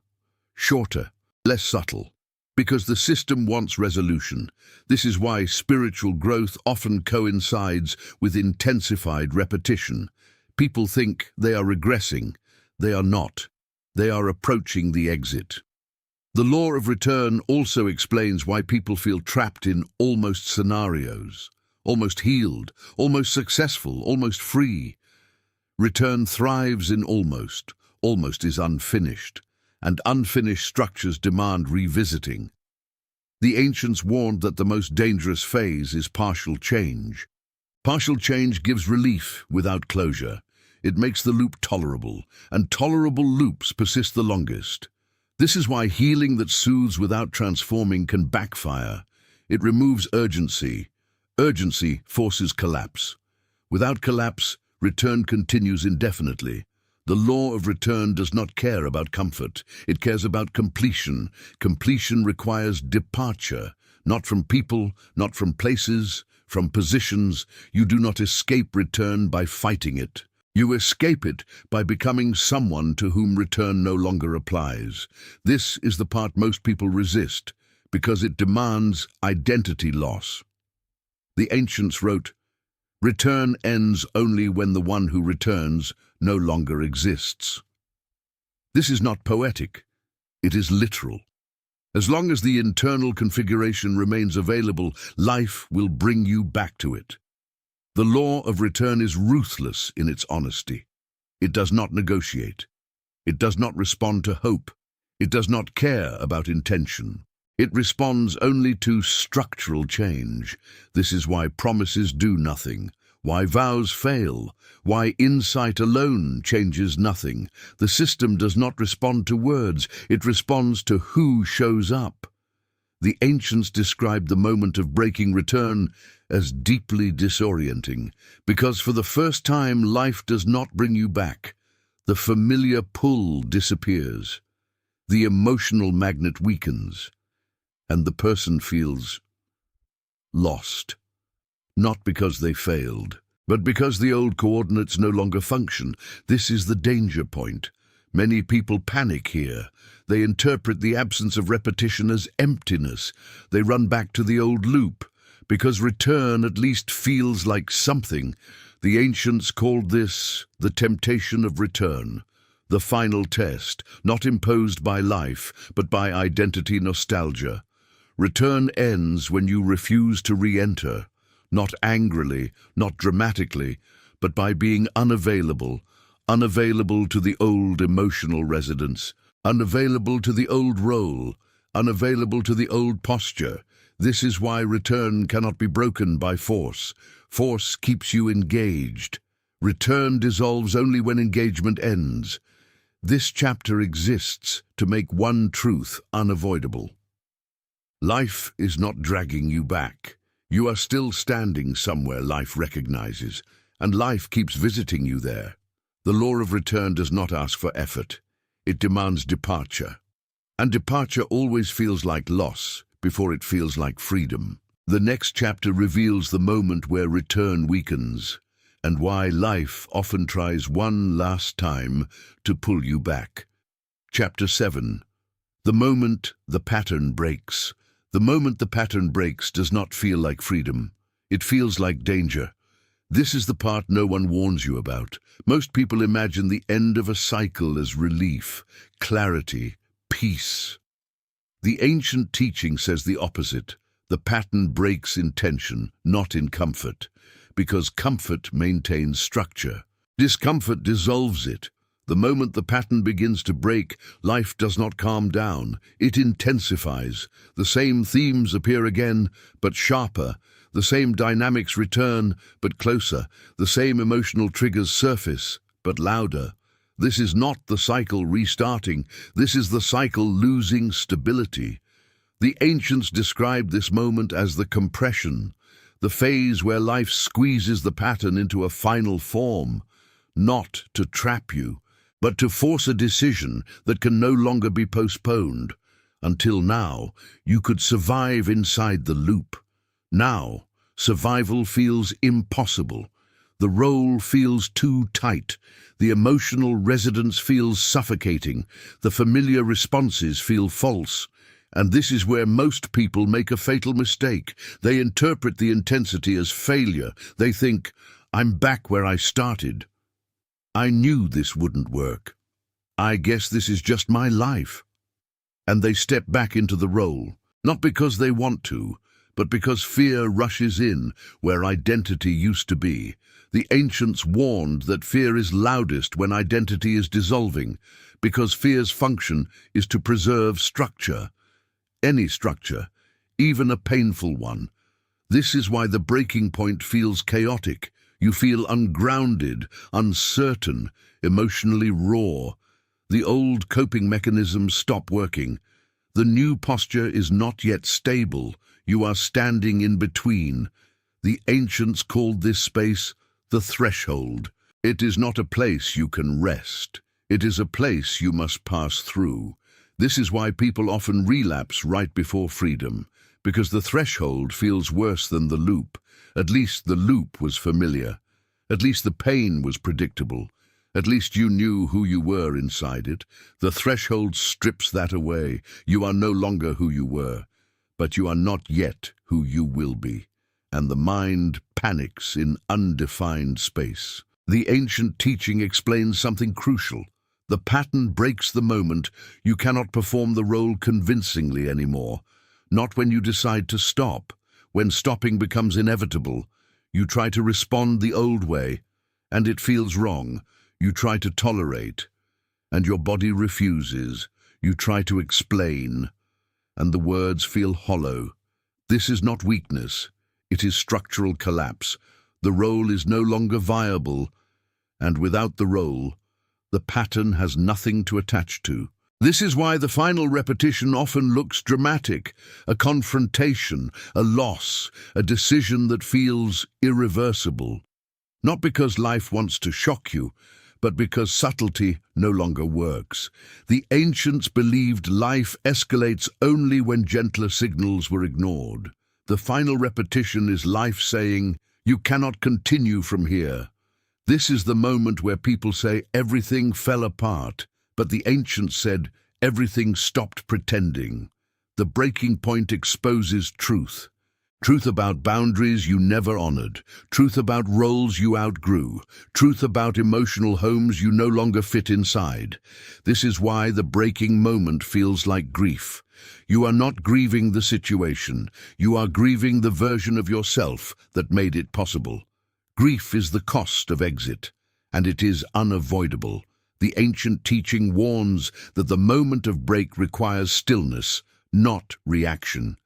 shorter, less subtle. Because the system wants resolution. This is why spiritual growth often coincides with intensified repetition. People think they are regressing. They are not. They are approaching the exit. The law of return also explains why people feel trapped in almost scenarios, almost healed, almost successful, almost free. Return thrives in almost. Almost is unfinished, and unfinished structures demand revisiting. The ancients warned that the most dangerous phase is partial change. Partial change gives relief without closure. It makes the loop tolerable, and tolerable loops persist the longest. This is why healing that soothes without transforming can backfire. It removes urgency. Urgency forces collapse. Without collapse, return continues indefinitely. The law of return does not care about comfort. It cares about completion. Completion requires departure, not from people, not from places, from positions. You do not escape return by fighting it. You escape it by becoming someone to whom return no longer applies. This is the part most people resist, because it demands identity loss. The ancients wrote, "Return ends only when the one who returns no longer exists." This is not poetic. It is literal. As long as the internal configuration remains available, life will bring you back to it. The law of return is ruthless in its honesty. It does not negotiate. It does not respond to hope. It does not care about intention. It responds only to structural change. This is why promises do nothing, why vows fail, why insight alone changes nothing. The system does not respond to words, it responds to who shows up. The ancients described the moment of breaking return as deeply disorienting, because for the first time life does not bring you back. The familiar pull disappears. The emotional magnet weakens, and the person feels lost. Not because they failed, but because the old coordinates no longer function. This is the danger point. Many people panic here. They interpret the absence of repetition as emptiness. They run back to the old loop. because return at least feels like something. The ancients called this the temptation of return, the final test, not imposed by life, but by identity nostalgia. Return ends when you refuse to re-enter, not angrily, not dramatically, but by being unavailable, unavailable to the old emotional resonance, unavailable to the old role, unavailable to the old posture. This is why return cannot be broken by force. Force keeps you engaged. Return dissolves only when engagement ends. This chapter exists to make one truth unavoidable. Life is not dragging you back. You are still standing somewhere life recognizes, and life keeps visiting you there. The law of return does not ask for effort. It demands departure. And departure always feels like loss before it feels like freedom. The next chapter reveals the moment where return weakens, and why life often tries one last time to pull you back. Chapter 7. The moment the pattern breaks. The moment the pattern breaks does not feel like freedom. It feels like danger. This is the part no one warns you about. Most people imagine the end of a cycle as relief, clarity, peace. The ancient teaching says the opposite. The pattern breaks in tension, not in comfort, because comfort maintains structure. Discomfort dissolves it. The moment the pattern begins to break, life does not calm down. It intensifies. The same themes appear again, but sharper. The same dynamics return, but closer. The same emotional triggers surface, but louder. This is not the cycle restarting. This is the cycle losing stability. The ancients described this moment as the compression, the phase where life squeezes the pattern into a final form, not to trap you, but to force a decision that can no longer be postponed. Until now, you could survive inside the loop. Now, survival feels impossible. The role feels too tight. The emotional resonance feels suffocating. The familiar responses feel false. And this is where most people make a fatal mistake. They interpret the intensity as failure. They think, I'm back where I started. I knew this wouldn't work. I guess this is just my life. And they step back into the role, not because they want to, but because fear rushes in where identity used to be. The ancients warned that fear is loudest when identity is dissolving, because fear's function is to preserve structure. Any structure, even a painful one. This is why the breaking point feels chaotic. You feel ungrounded, uncertain, emotionally raw. The old coping mechanisms stop working. The new posture is not yet stable. You are standing in between. The ancients called this space the threshold. It is not a place you can rest. It is a place you must pass through. This is why people often relapse right before freedom, because the threshold feels worse than the loop. At least the loop was familiar. At least the pain was predictable. At least you knew who you were inside it. The threshold strips that away. You are no longer who you were, but you are not yet who you will be. And the mind panics in undefined space. The ancient teaching explains something crucial. The pattern breaks the moment you cannot perform the role convincingly anymore. Not when you decide to stop. When stopping becomes inevitable, you try to respond the old way, and it feels wrong. You try to tolerate, and your body refuses. You try to explain, and the words feel hollow. This is not weakness. It is structural collapse. The role is no longer viable, and without the role, the pattern has nothing to attach to. This is why the final repetition often looks dramatic, a confrontation, a loss, a decision that feels irreversible. Not because life wants to shock you, but because subtlety no longer works. The ancients believed life escalates only when gentler signals were ignored. The final repetition is life saying, "You cannot continue from here." This is the moment where people say everything fell apart, but the ancients said everything stopped pretending. The breaking point exposes truth. Truth about boundaries you never honored. Truth about roles you outgrew. Truth about emotional homes you no longer fit inside. This is why the breaking moment feels like grief. You are not grieving the situation. You are grieving the version of yourself that made it possible. Grief is the cost of exit, and it is unavoidable. The ancient teaching warns that the moment of break requires stillness, not reaction.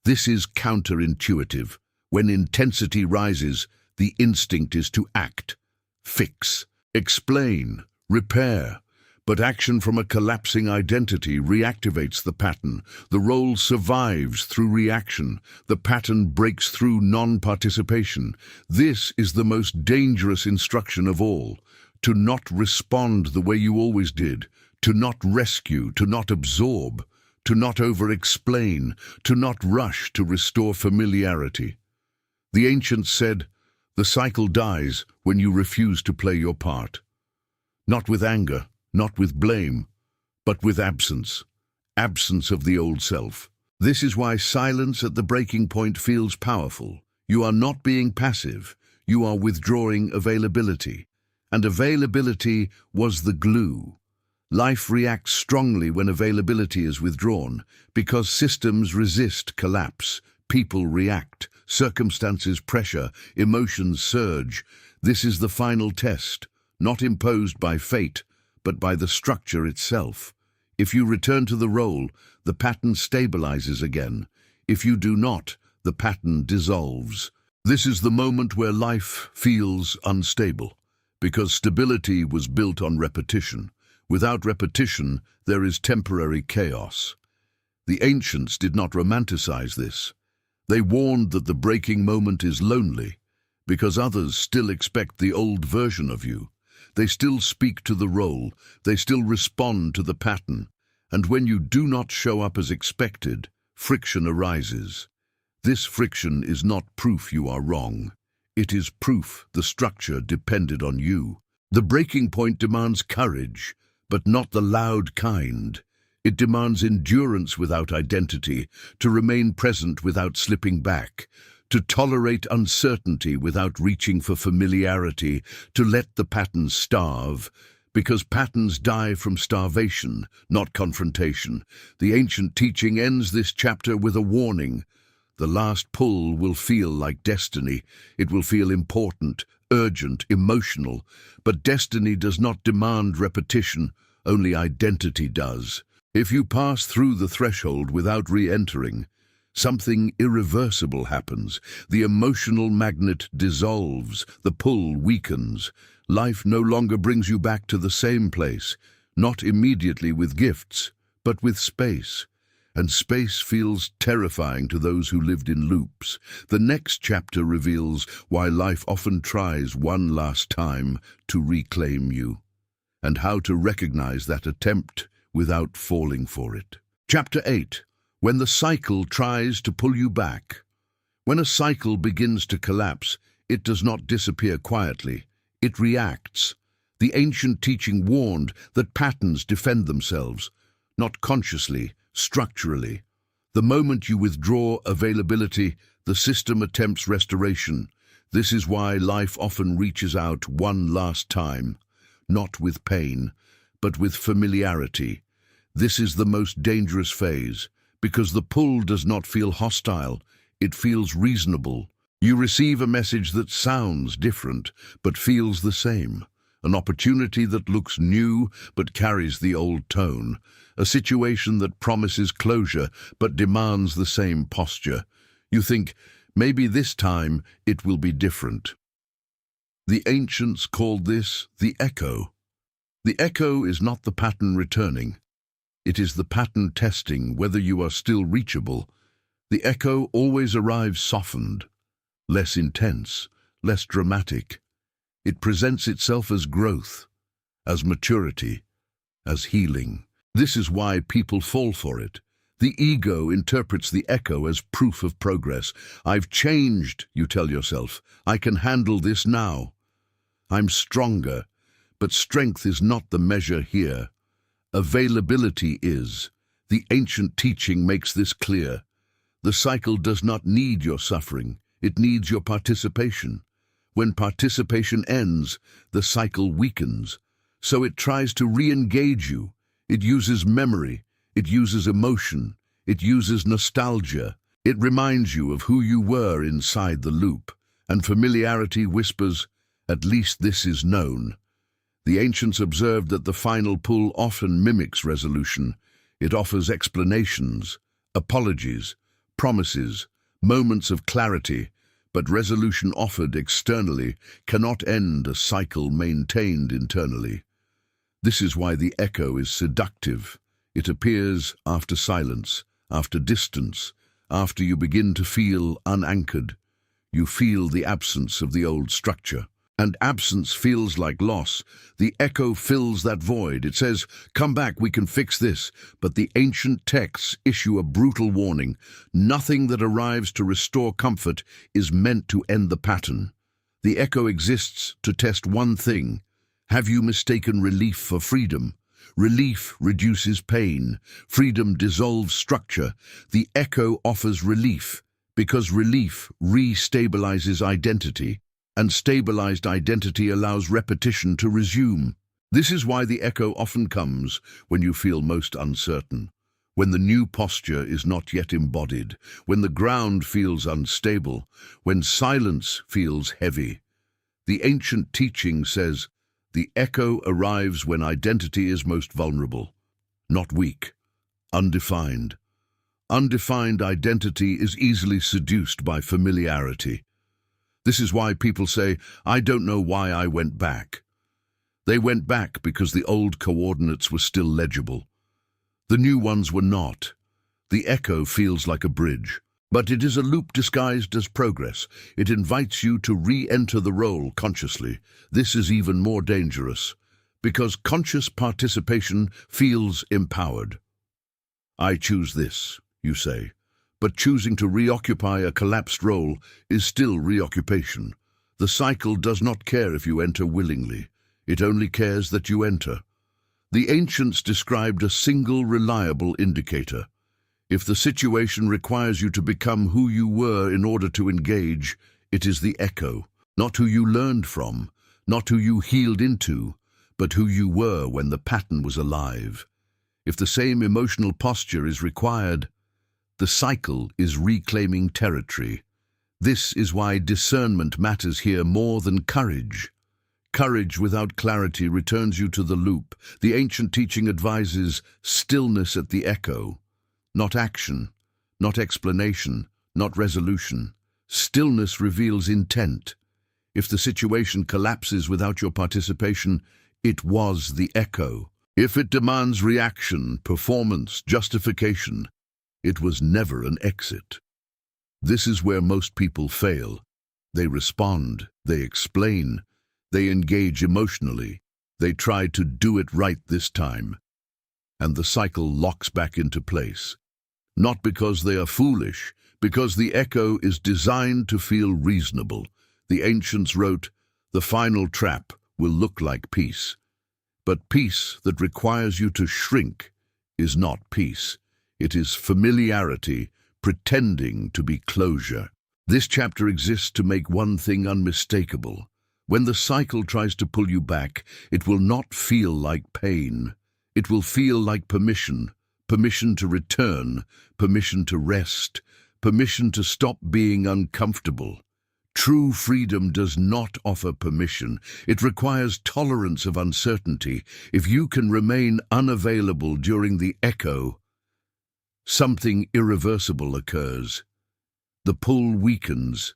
This is counterintuitive. When intensity rises, the instinct is to act, fix, explain, repair. But action from a collapsing identity reactivates the pattern. The role survives through reaction. The pattern breaks through non-participation. This is the most dangerous instruction of all. To not respond the way you always did. To not rescue, to not absorb. To not over-explain, to not rush to restore familiarity. The ancients said, the cycle dies when you refuse to play your part. Not with anger, not with blame, but with absence. Absence of the old self. This is why silence at the breaking point feels powerful. You are not being passive, you are withdrawing availability. And availability was the glue. Life reacts strongly when availability is withdrawn, because systems resist collapse, people react, circumstances pressure, emotions surge. This is the final test, not imposed by fate, but by the structure itself. If you return to the role, the pattern stabilizes again. If you do not, the pattern dissolves. This is the moment where life feels unstable, because stability was built on repetition. Without repetition, there is temporary chaos. The ancients did not romanticize this. They warned that the breaking moment is lonely, because others still expect the old version of you. They still speak to the role, they still respond to the pattern, and when you do not show up as expected, friction arises. This friction is not proof you are wrong. It is proof the structure depended on you. The breaking point demands courage, but not the loud kind. It demands endurance without identity, to remain present without slipping back, to tolerate uncertainty without reaching for familiarity, to let the patterns starve, because patterns die from starvation, not confrontation. The ancient teaching ends this chapter with a warning. The last pull will feel like destiny. It will feel important, urgent, emotional, but destiny does not demand repetition, only identity does. If you pass through the threshold without re-entering, something irreversible happens. The emotional magnet dissolves, the pull weakens. Life no longer brings you back to the same place, not immediately with gifts, but with space. And space feels terrifying to those who lived in loops. The next chapter reveals why life often tries one last time to reclaim you, and how to recognize that attempt without falling for it. Chapter 8. When the cycle tries to pull you back. When a cycle begins to collapse, it does not disappear quietly. It reacts. The ancient teaching warned that patterns defend themselves, not consciously, structurally. The moment you withdraw availability, the system attempts restoration. This is why life often reaches out one last time, not with pain, but with familiarity. This is the most dangerous phase, because the pull does not feel hostile, it feels reasonable. You receive a message that sounds different, but feels the same. An opportunity that looks new, but carries the old tone. A situation that promises closure, but demands the same posture. You think, maybe this time it will be different. The ancients called this the echo. The echo is not the pattern returning. It is the pattern testing whether you are still reachable. The echo always arrives softened, less intense, less dramatic. It presents itself as growth, as maturity, as healing. This is why people fall for it. The ego interprets the echo as proof of progress. I've changed, you tell yourself. I can handle this now. I'm stronger, but strength is not the measure here. Availability is. The ancient teaching makes this clear. The cycle does not need your suffering, it needs your participation. When participation ends, the cycle weakens. So it tries to re-engage you. It uses memory, it uses emotion, it uses nostalgia. It reminds you of who you were inside the loop. And familiarity whispers, "At least this is known." The ancients observed that the final pull often mimics resolution. It offers explanations, apologies, promises, moments of clarity, but resolution offered externally cannot end a cycle maintained internally. This is why the echo is seductive. It appears after silence, after distance, after you begin to feel unanchored. You feel the absence of the old structure. And absence feels like loss. The echo fills that void. It says, "Come back, we can fix this." But the ancient texts issue a brutal warning. Nothing that arrives to restore comfort is meant to end the pattern. The echo exists to test one thing. Have you mistaken relief for freedom? Relief reduces pain. Freedom dissolves structure. The echo offers relief, because relief re-stabilizes identity. And stabilized identity allows repetition to resume. This is why the echo often comes when you feel most uncertain, when the new posture is not yet embodied, when the ground feels unstable, when silence feels heavy. The ancient teaching says, the echo arrives when identity is most vulnerable, not weak, undefined. Undefined identity is easily seduced by familiarity. This is why people say, "I don't know why I went back." They went back because the old coordinates were still legible. The new ones were not. The echo feels like a bridge, but it is a loop disguised as progress. It invites you to re-enter the role consciously. This is even more dangerous, because conscious participation feels empowered. "I choose this," you say. But choosing to reoccupy a collapsed role is still reoccupation. The cycle does not care if you enter willingly. It only cares that you enter. The ancients described a single reliable indicator. If the situation requires you to become who you were in order to engage, it is the echo, not who you learned from, not who you healed into, but who you were when the pattern was alive. If the same emotional posture is required, the cycle is reclaiming territory. This is why discernment matters here more than courage. Courage without clarity returns you to the loop. The ancient teaching advises stillness at the echo, not action, not explanation, not resolution. Stillness reveals intent. If the situation collapses without your participation, it was the echo. If it demands reaction, performance, justification, it was never an exit. This is where most people fail. They respond, they explain, they engage emotionally, they try to do it right this time, and the cycle locks back into place. Not because they are foolish, because the echo is designed to feel reasonable. The ancients wrote, "The final trap will look like peace." But peace that requires you to shrink is not peace. It is familiarity pretending to be closure. This chapter exists to make one thing unmistakable. When the cycle tries to pull you back, it will not feel like pain. It will feel like permission. Permission to return, permission to rest, permission to stop being uncomfortable. True freedom does not offer permission. It requires tolerance of uncertainty. If you can remain unavailable during the echo, something irreversible occurs. The pull weakens.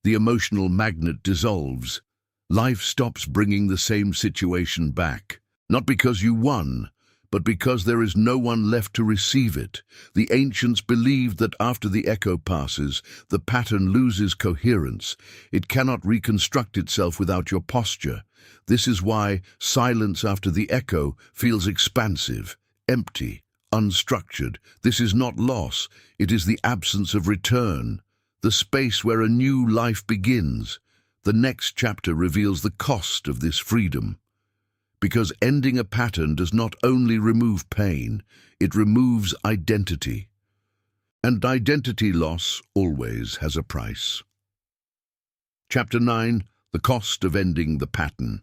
The emotional magnet dissolves. Life stops bringing the same situation back. Not because you won, but because there is no one left to receive it. The ancients believed that after the echo passes, the pattern loses coherence. It cannot reconstruct itself without your posture. This is why silence after the echo feels expansive, empty, unstructured. This is not loss, it is the absence of return, the space where a new life begins. The next chapter reveals the cost of this freedom. Because ending a pattern does not only remove pain, it removes identity. And identity loss always has a price. Chapter 9. The Cost of Ending the Pattern.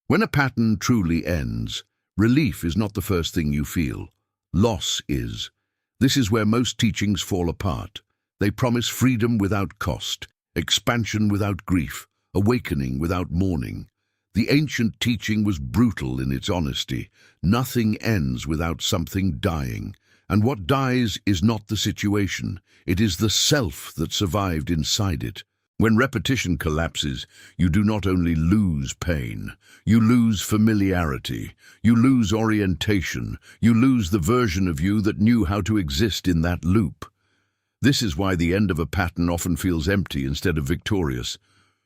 When a pattern truly ends, relief is not the first thing you feel. Loss is. This is where most teachings fall apart. They promise freedom without cost, expansion without grief, awakening without mourning. The ancient teaching was brutal in its honesty. Nothing ends without something dying. And what dies is not the situation, it is the self that survived inside it. When repetition collapses, you do not only lose pain, you lose familiarity, you lose orientation, you lose the version of you that knew how to exist in that loop. This is why the end of a pattern often feels empty instead of victorious.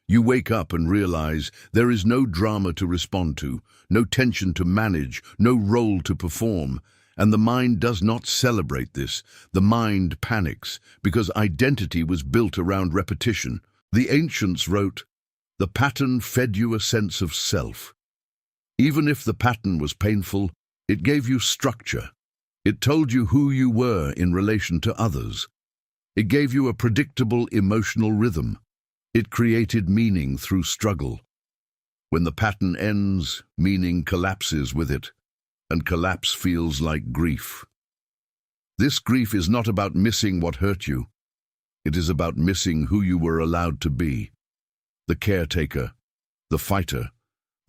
You wake up and realize there is no drama to respond to, no tension to manage, no role to perform. And the mind does not celebrate this. The mind panics because identity was built around repetition. The ancients wrote, "The pattern fed you a sense of self." Even if the pattern was painful, it gave you structure. It told you who you were in relation to others. It gave you a predictable emotional rhythm. It created meaning through struggle. When the pattern ends, meaning collapses with it. And collapse feels like grief. This grief is not about missing what hurt you. It is about missing who you were allowed to be. The caretaker, the fighter,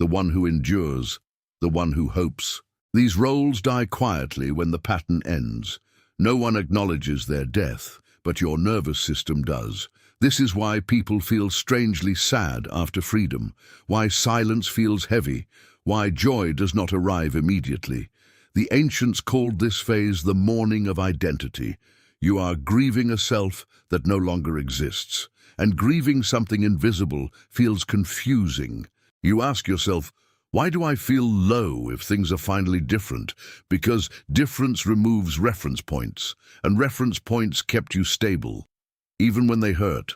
the one who endures, the one who hopes. These roles die quietly when the pattern ends. No one acknowledges their death, but your nervous system does. This is why people feel strangely sad after freedom, why silence feels heavy, why joy does not arrive immediately. The ancients called this phase the mourning of identity. You are grieving a self that no longer exists, and grieving something invisible feels confusing. You ask yourself, why do I feel low if things are finally different? Because difference removes reference points, and reference points kept you stable, even when they hurt.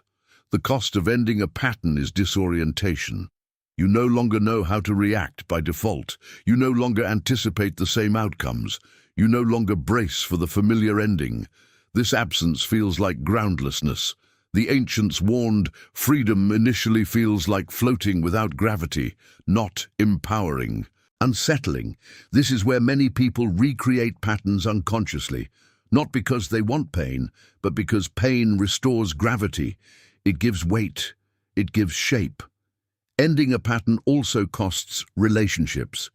The cost of ending a pattern is disorientation. You no longer know how to react by default. You no longer anticipate the same outcomes. You no longer brace for the familiar ending. This absence feels like groundlessness. The ancients warned, freedom initially feels like floating without gravity, not empowering. Unsettling. This is where many people recreate patterns unconsciously, not because they want pain, but because pain restores gravity. It gives weight. It gives shape. Ending a pattern also costs relationships,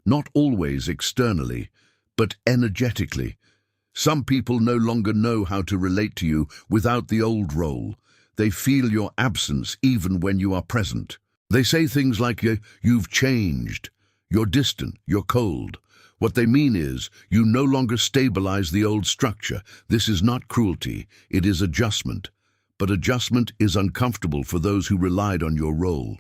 not always externally, but energetically. Some people no longer know how to relate to you without the old role. They feel your absence even when you are present. They say things like, "You've changed, you're distant, you're cold." What they mean is, you no longer stabilize the old structure. This is not cruelty, it is adjustment. But adjustment is uncomfortable for those who relied on your role.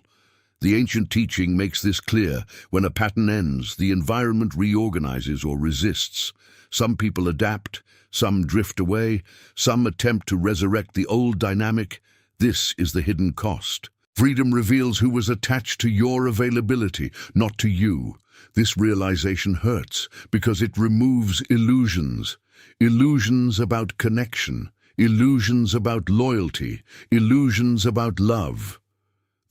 The ancient teaching makes this clear. When a pattern ends, the environment reorganizes or resists. Some people adapt, some drift away, some attempt to resurrect the old dynamic. This is the hidden cost. Freedom reveals who was attached to your availability, not to you. This realization hurts because it removes illusions. Illusions about connection, illusions about loyalty, illusions about love.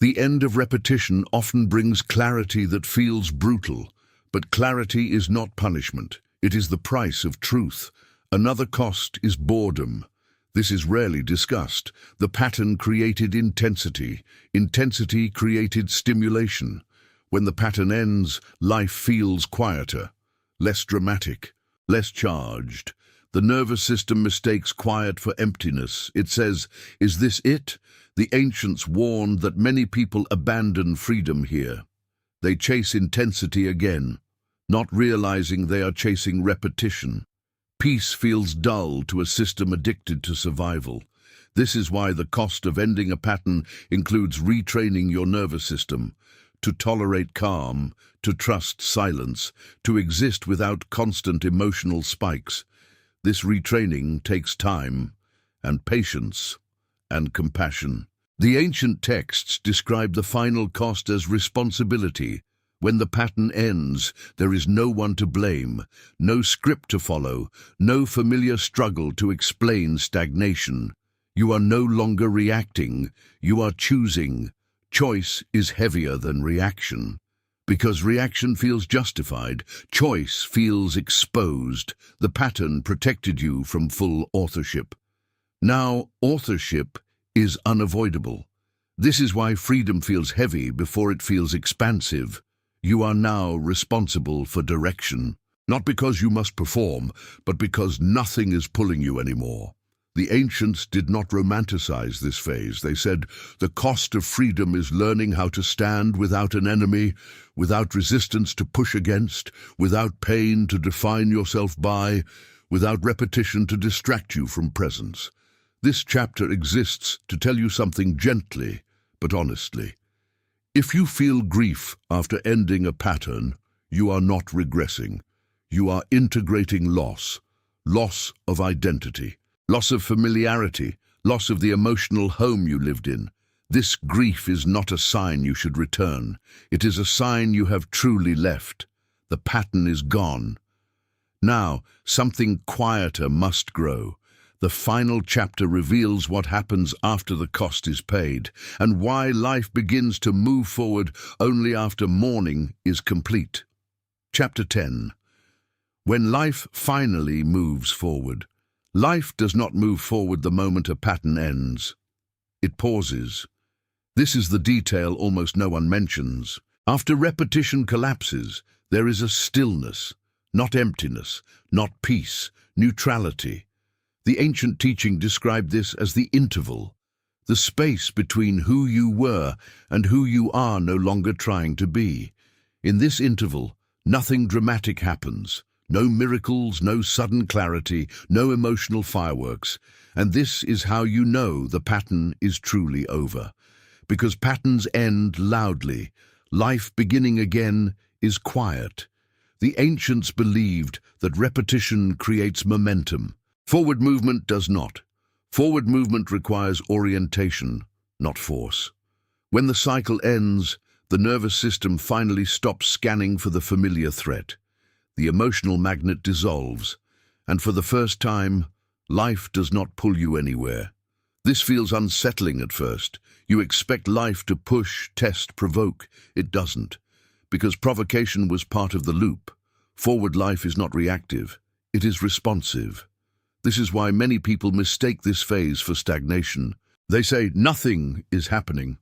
The end of repetition often brings clarity that feels brutal, but clarity is not punishment. It is the price of truth. Another cost is boredom. This is rarely discussed. The pattern created intensity. Intensity created stimulation. When the pattern ends, life feels quieter, less dramatic, less charged. The nervous system mistakes quiet for emptiness. It says, "Is this it?" The ancients warned that many people abandon freedom here. They chase intensity again, not realizing they are chasing repetition. Peace feels dull to a system addicted to survival. This is why the cost of ending a pattern includes retraining your nervous system, to tolerate calm, to trust silence, to exist without constant emotional spikes. This retraining takes time, and patience, and compassion. The ancient texts describe the final cost as responsibility. When the pattern ends, there is no one to blame, no script to follow, no familiar struggle to explain stagnation. You are no longer reacting, you are choosing. Choice is heavier than reaction. Because reaction feels justified, choice feels exposed. The pattern protected you from full authorship. Now, authorship is unavoidable. This is why freedom feels heavy before it feels expansive. You are now responsible for direction, not because you must perform, but because nothing is pulling you anymore. The ancients did not romanticize this phase. They said, the cost of freedom is learning how to stand without an enemy, without resistance to push against, without pain to define yourself by, without repetition to distract you from presence. This chapter exists to tell you something gently, but honestly. If you feel grief after ending a pattern, you are not regressing. You are integrating loss of identity. Loss of familiarity, loss of the emotional home you lived in. This grief is not a sign you should return. It is a sign you have truly left. The pattern is gone. Now, something quieter must grow. The final chapter reveals what happens after the cost is paid, and why life begins to move forward only after mourning is complete. Chapter 10. When life finally moves forward. Life does not move forward the moment a pattern ends. It pauses. This is the detail almost no one mentions. After repetition collapses, there is a stillness, not emptiness, not peace, neutrality. The ancient teaching described this as the interval, the space between who you were and who you are no longer trying to be. In this interval, nothing dramatic happens. No miracles, no sudden clarity, no emotional fireworks. And this is how you know the pattern is truly over. Because patterns end loudly. Life beginning again is quiet. The ancients believed that repetition creates momentum. Forward movement does not. Forward movement requires orientation, not force. When the cycle ends, the nervous system finally stops scanning for the familiar threat. The emotional magnet dissolves, and for the first time, life does not pull you anywhere. This feels unsettling at first. You expect life to push, test, provoke. It doesn't, because provocation was part of the loop. Forward life is not reactive, it is responsive. This is why many people mistake this phase for stagnation. They say, nothing is happening.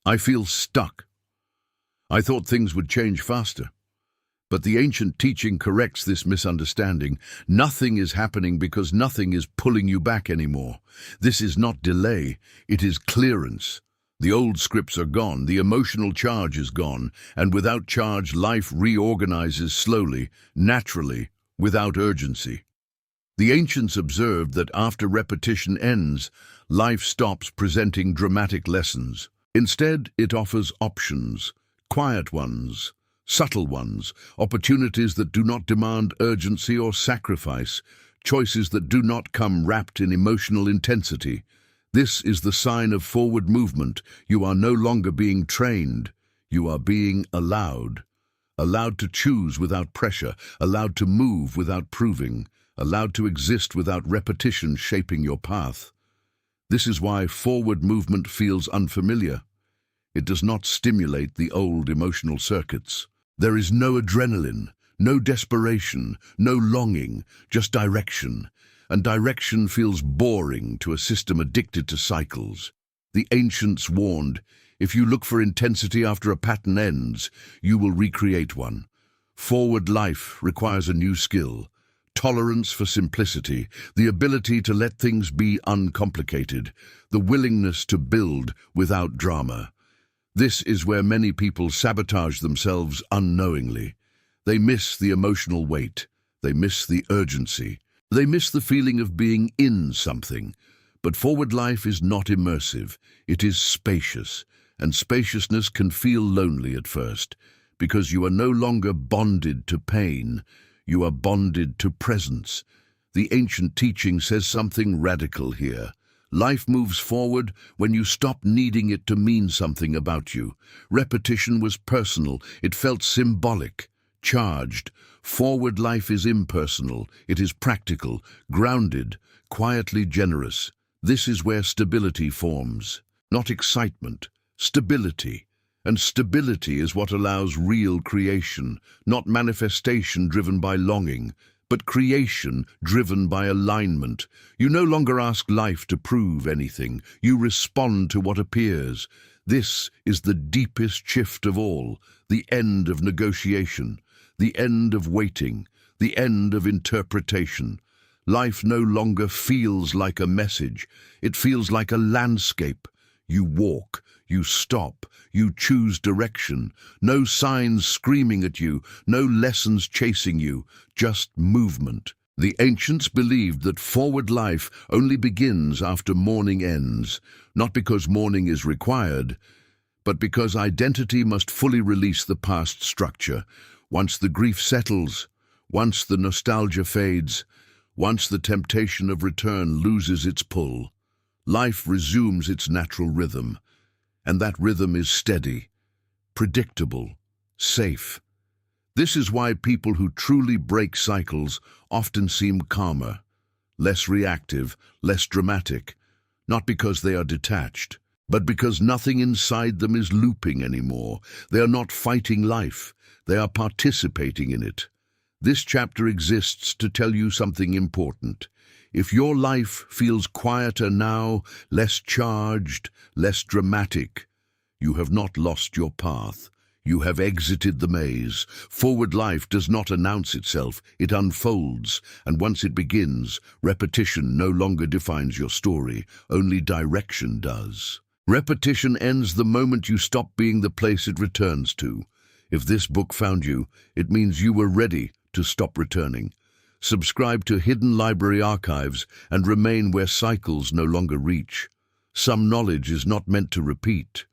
I feel stuck. I thought things would change faster. But the ancient teaching corrects this misunderstanding. Nothing is happening because nothing is pulling you back anymore. This is not delay, it is clearance. The old scripts are gone, the emotional charge is gone, and without charge, life reorganizes slowly, naturally, without urgency. The ancients observed that after repetition ends, life stops presenting dramatic lessons. Instead, it offers options, quiet ones, subtle ones, opportunities that do not demand urgency or sacrifice, choices that do not come wrapped in emotional intensity. This is the sign of forward movement. You are no longer being trained. You are being allowed. Allowed to choose without pressure, allowed to move without proving, allowed to exist without repetition shaping your path. This is why forward movement feels unfamiliar. It does not stimulate the old emotional circuits. There is no adrenaline, no desperation, no longing, just direction. And direction feels boring to a system addicted to cycles. The ancients warned, if you look for intensity after a pattern ends, you will recreate one. Forward life requires a new skill. Tolerance for simplicity, the ability to let things be uncomplicated, the willingness to build without drama. This is where many people sabotage themselves unknowingly. They miss the emotional weight. They miss the urgency. They miss the feeling of being in something. But forward life is not immersive. It is spacious. And spaciousness can feel lonely at first, because you are no longer bonded to pain. You are bonded to presence. The ancient teaching says something radical here. Life moves forward when you stop needing it to mean something about you. Repetition was personal. It felt symbolic, charged. Forward life is impersonal. It is practical, grounded, quietly generous. This is where stability forms. Not excitement, stability. And stability is what allows real creation, not manifestation driven by longing, but creation driven by alignment. You no longer ask life to prove anything. You respond to what appears. This is the deepest shift of all, the end of negotiation, the end of waiting, the end of interpretation. Life no longer feels like a message. It feels like a landscape. You walk, you stop, you choose direction. No signs screaming at you, no lessons chasing you, just movement. The ancients believed that forward life only begins after mourning ends, not because mourning is required, but because identity must fully release the past structure. Once the grief settles, once the nostalgia fades, once the temptation of return loses its pull, life resumes its natural rhythm. And that rhythm is steady, predictable, safe. This is why people who truly break cycles often seem calmer, less reactive, less dramatic, not because they are detached, but because nothing inside them is looping anymore. They are not fighting life, they are participating in it. This chapter exists to tell you something important. If your life feels quieter now, less charged, less dramatic, you have not lost your path. You have exited the maze. Forward life does not announce itself, it unfolds, and once it begins, repetition no longer defines your story, only direction does. Repetition ends the moment you stop being the place it returns to. If this book found you, it means you were ready to stop returning. Subscribe to Hidden Library Archives and remain where cycles no longer reach. Some knowledge is not meant to repeat.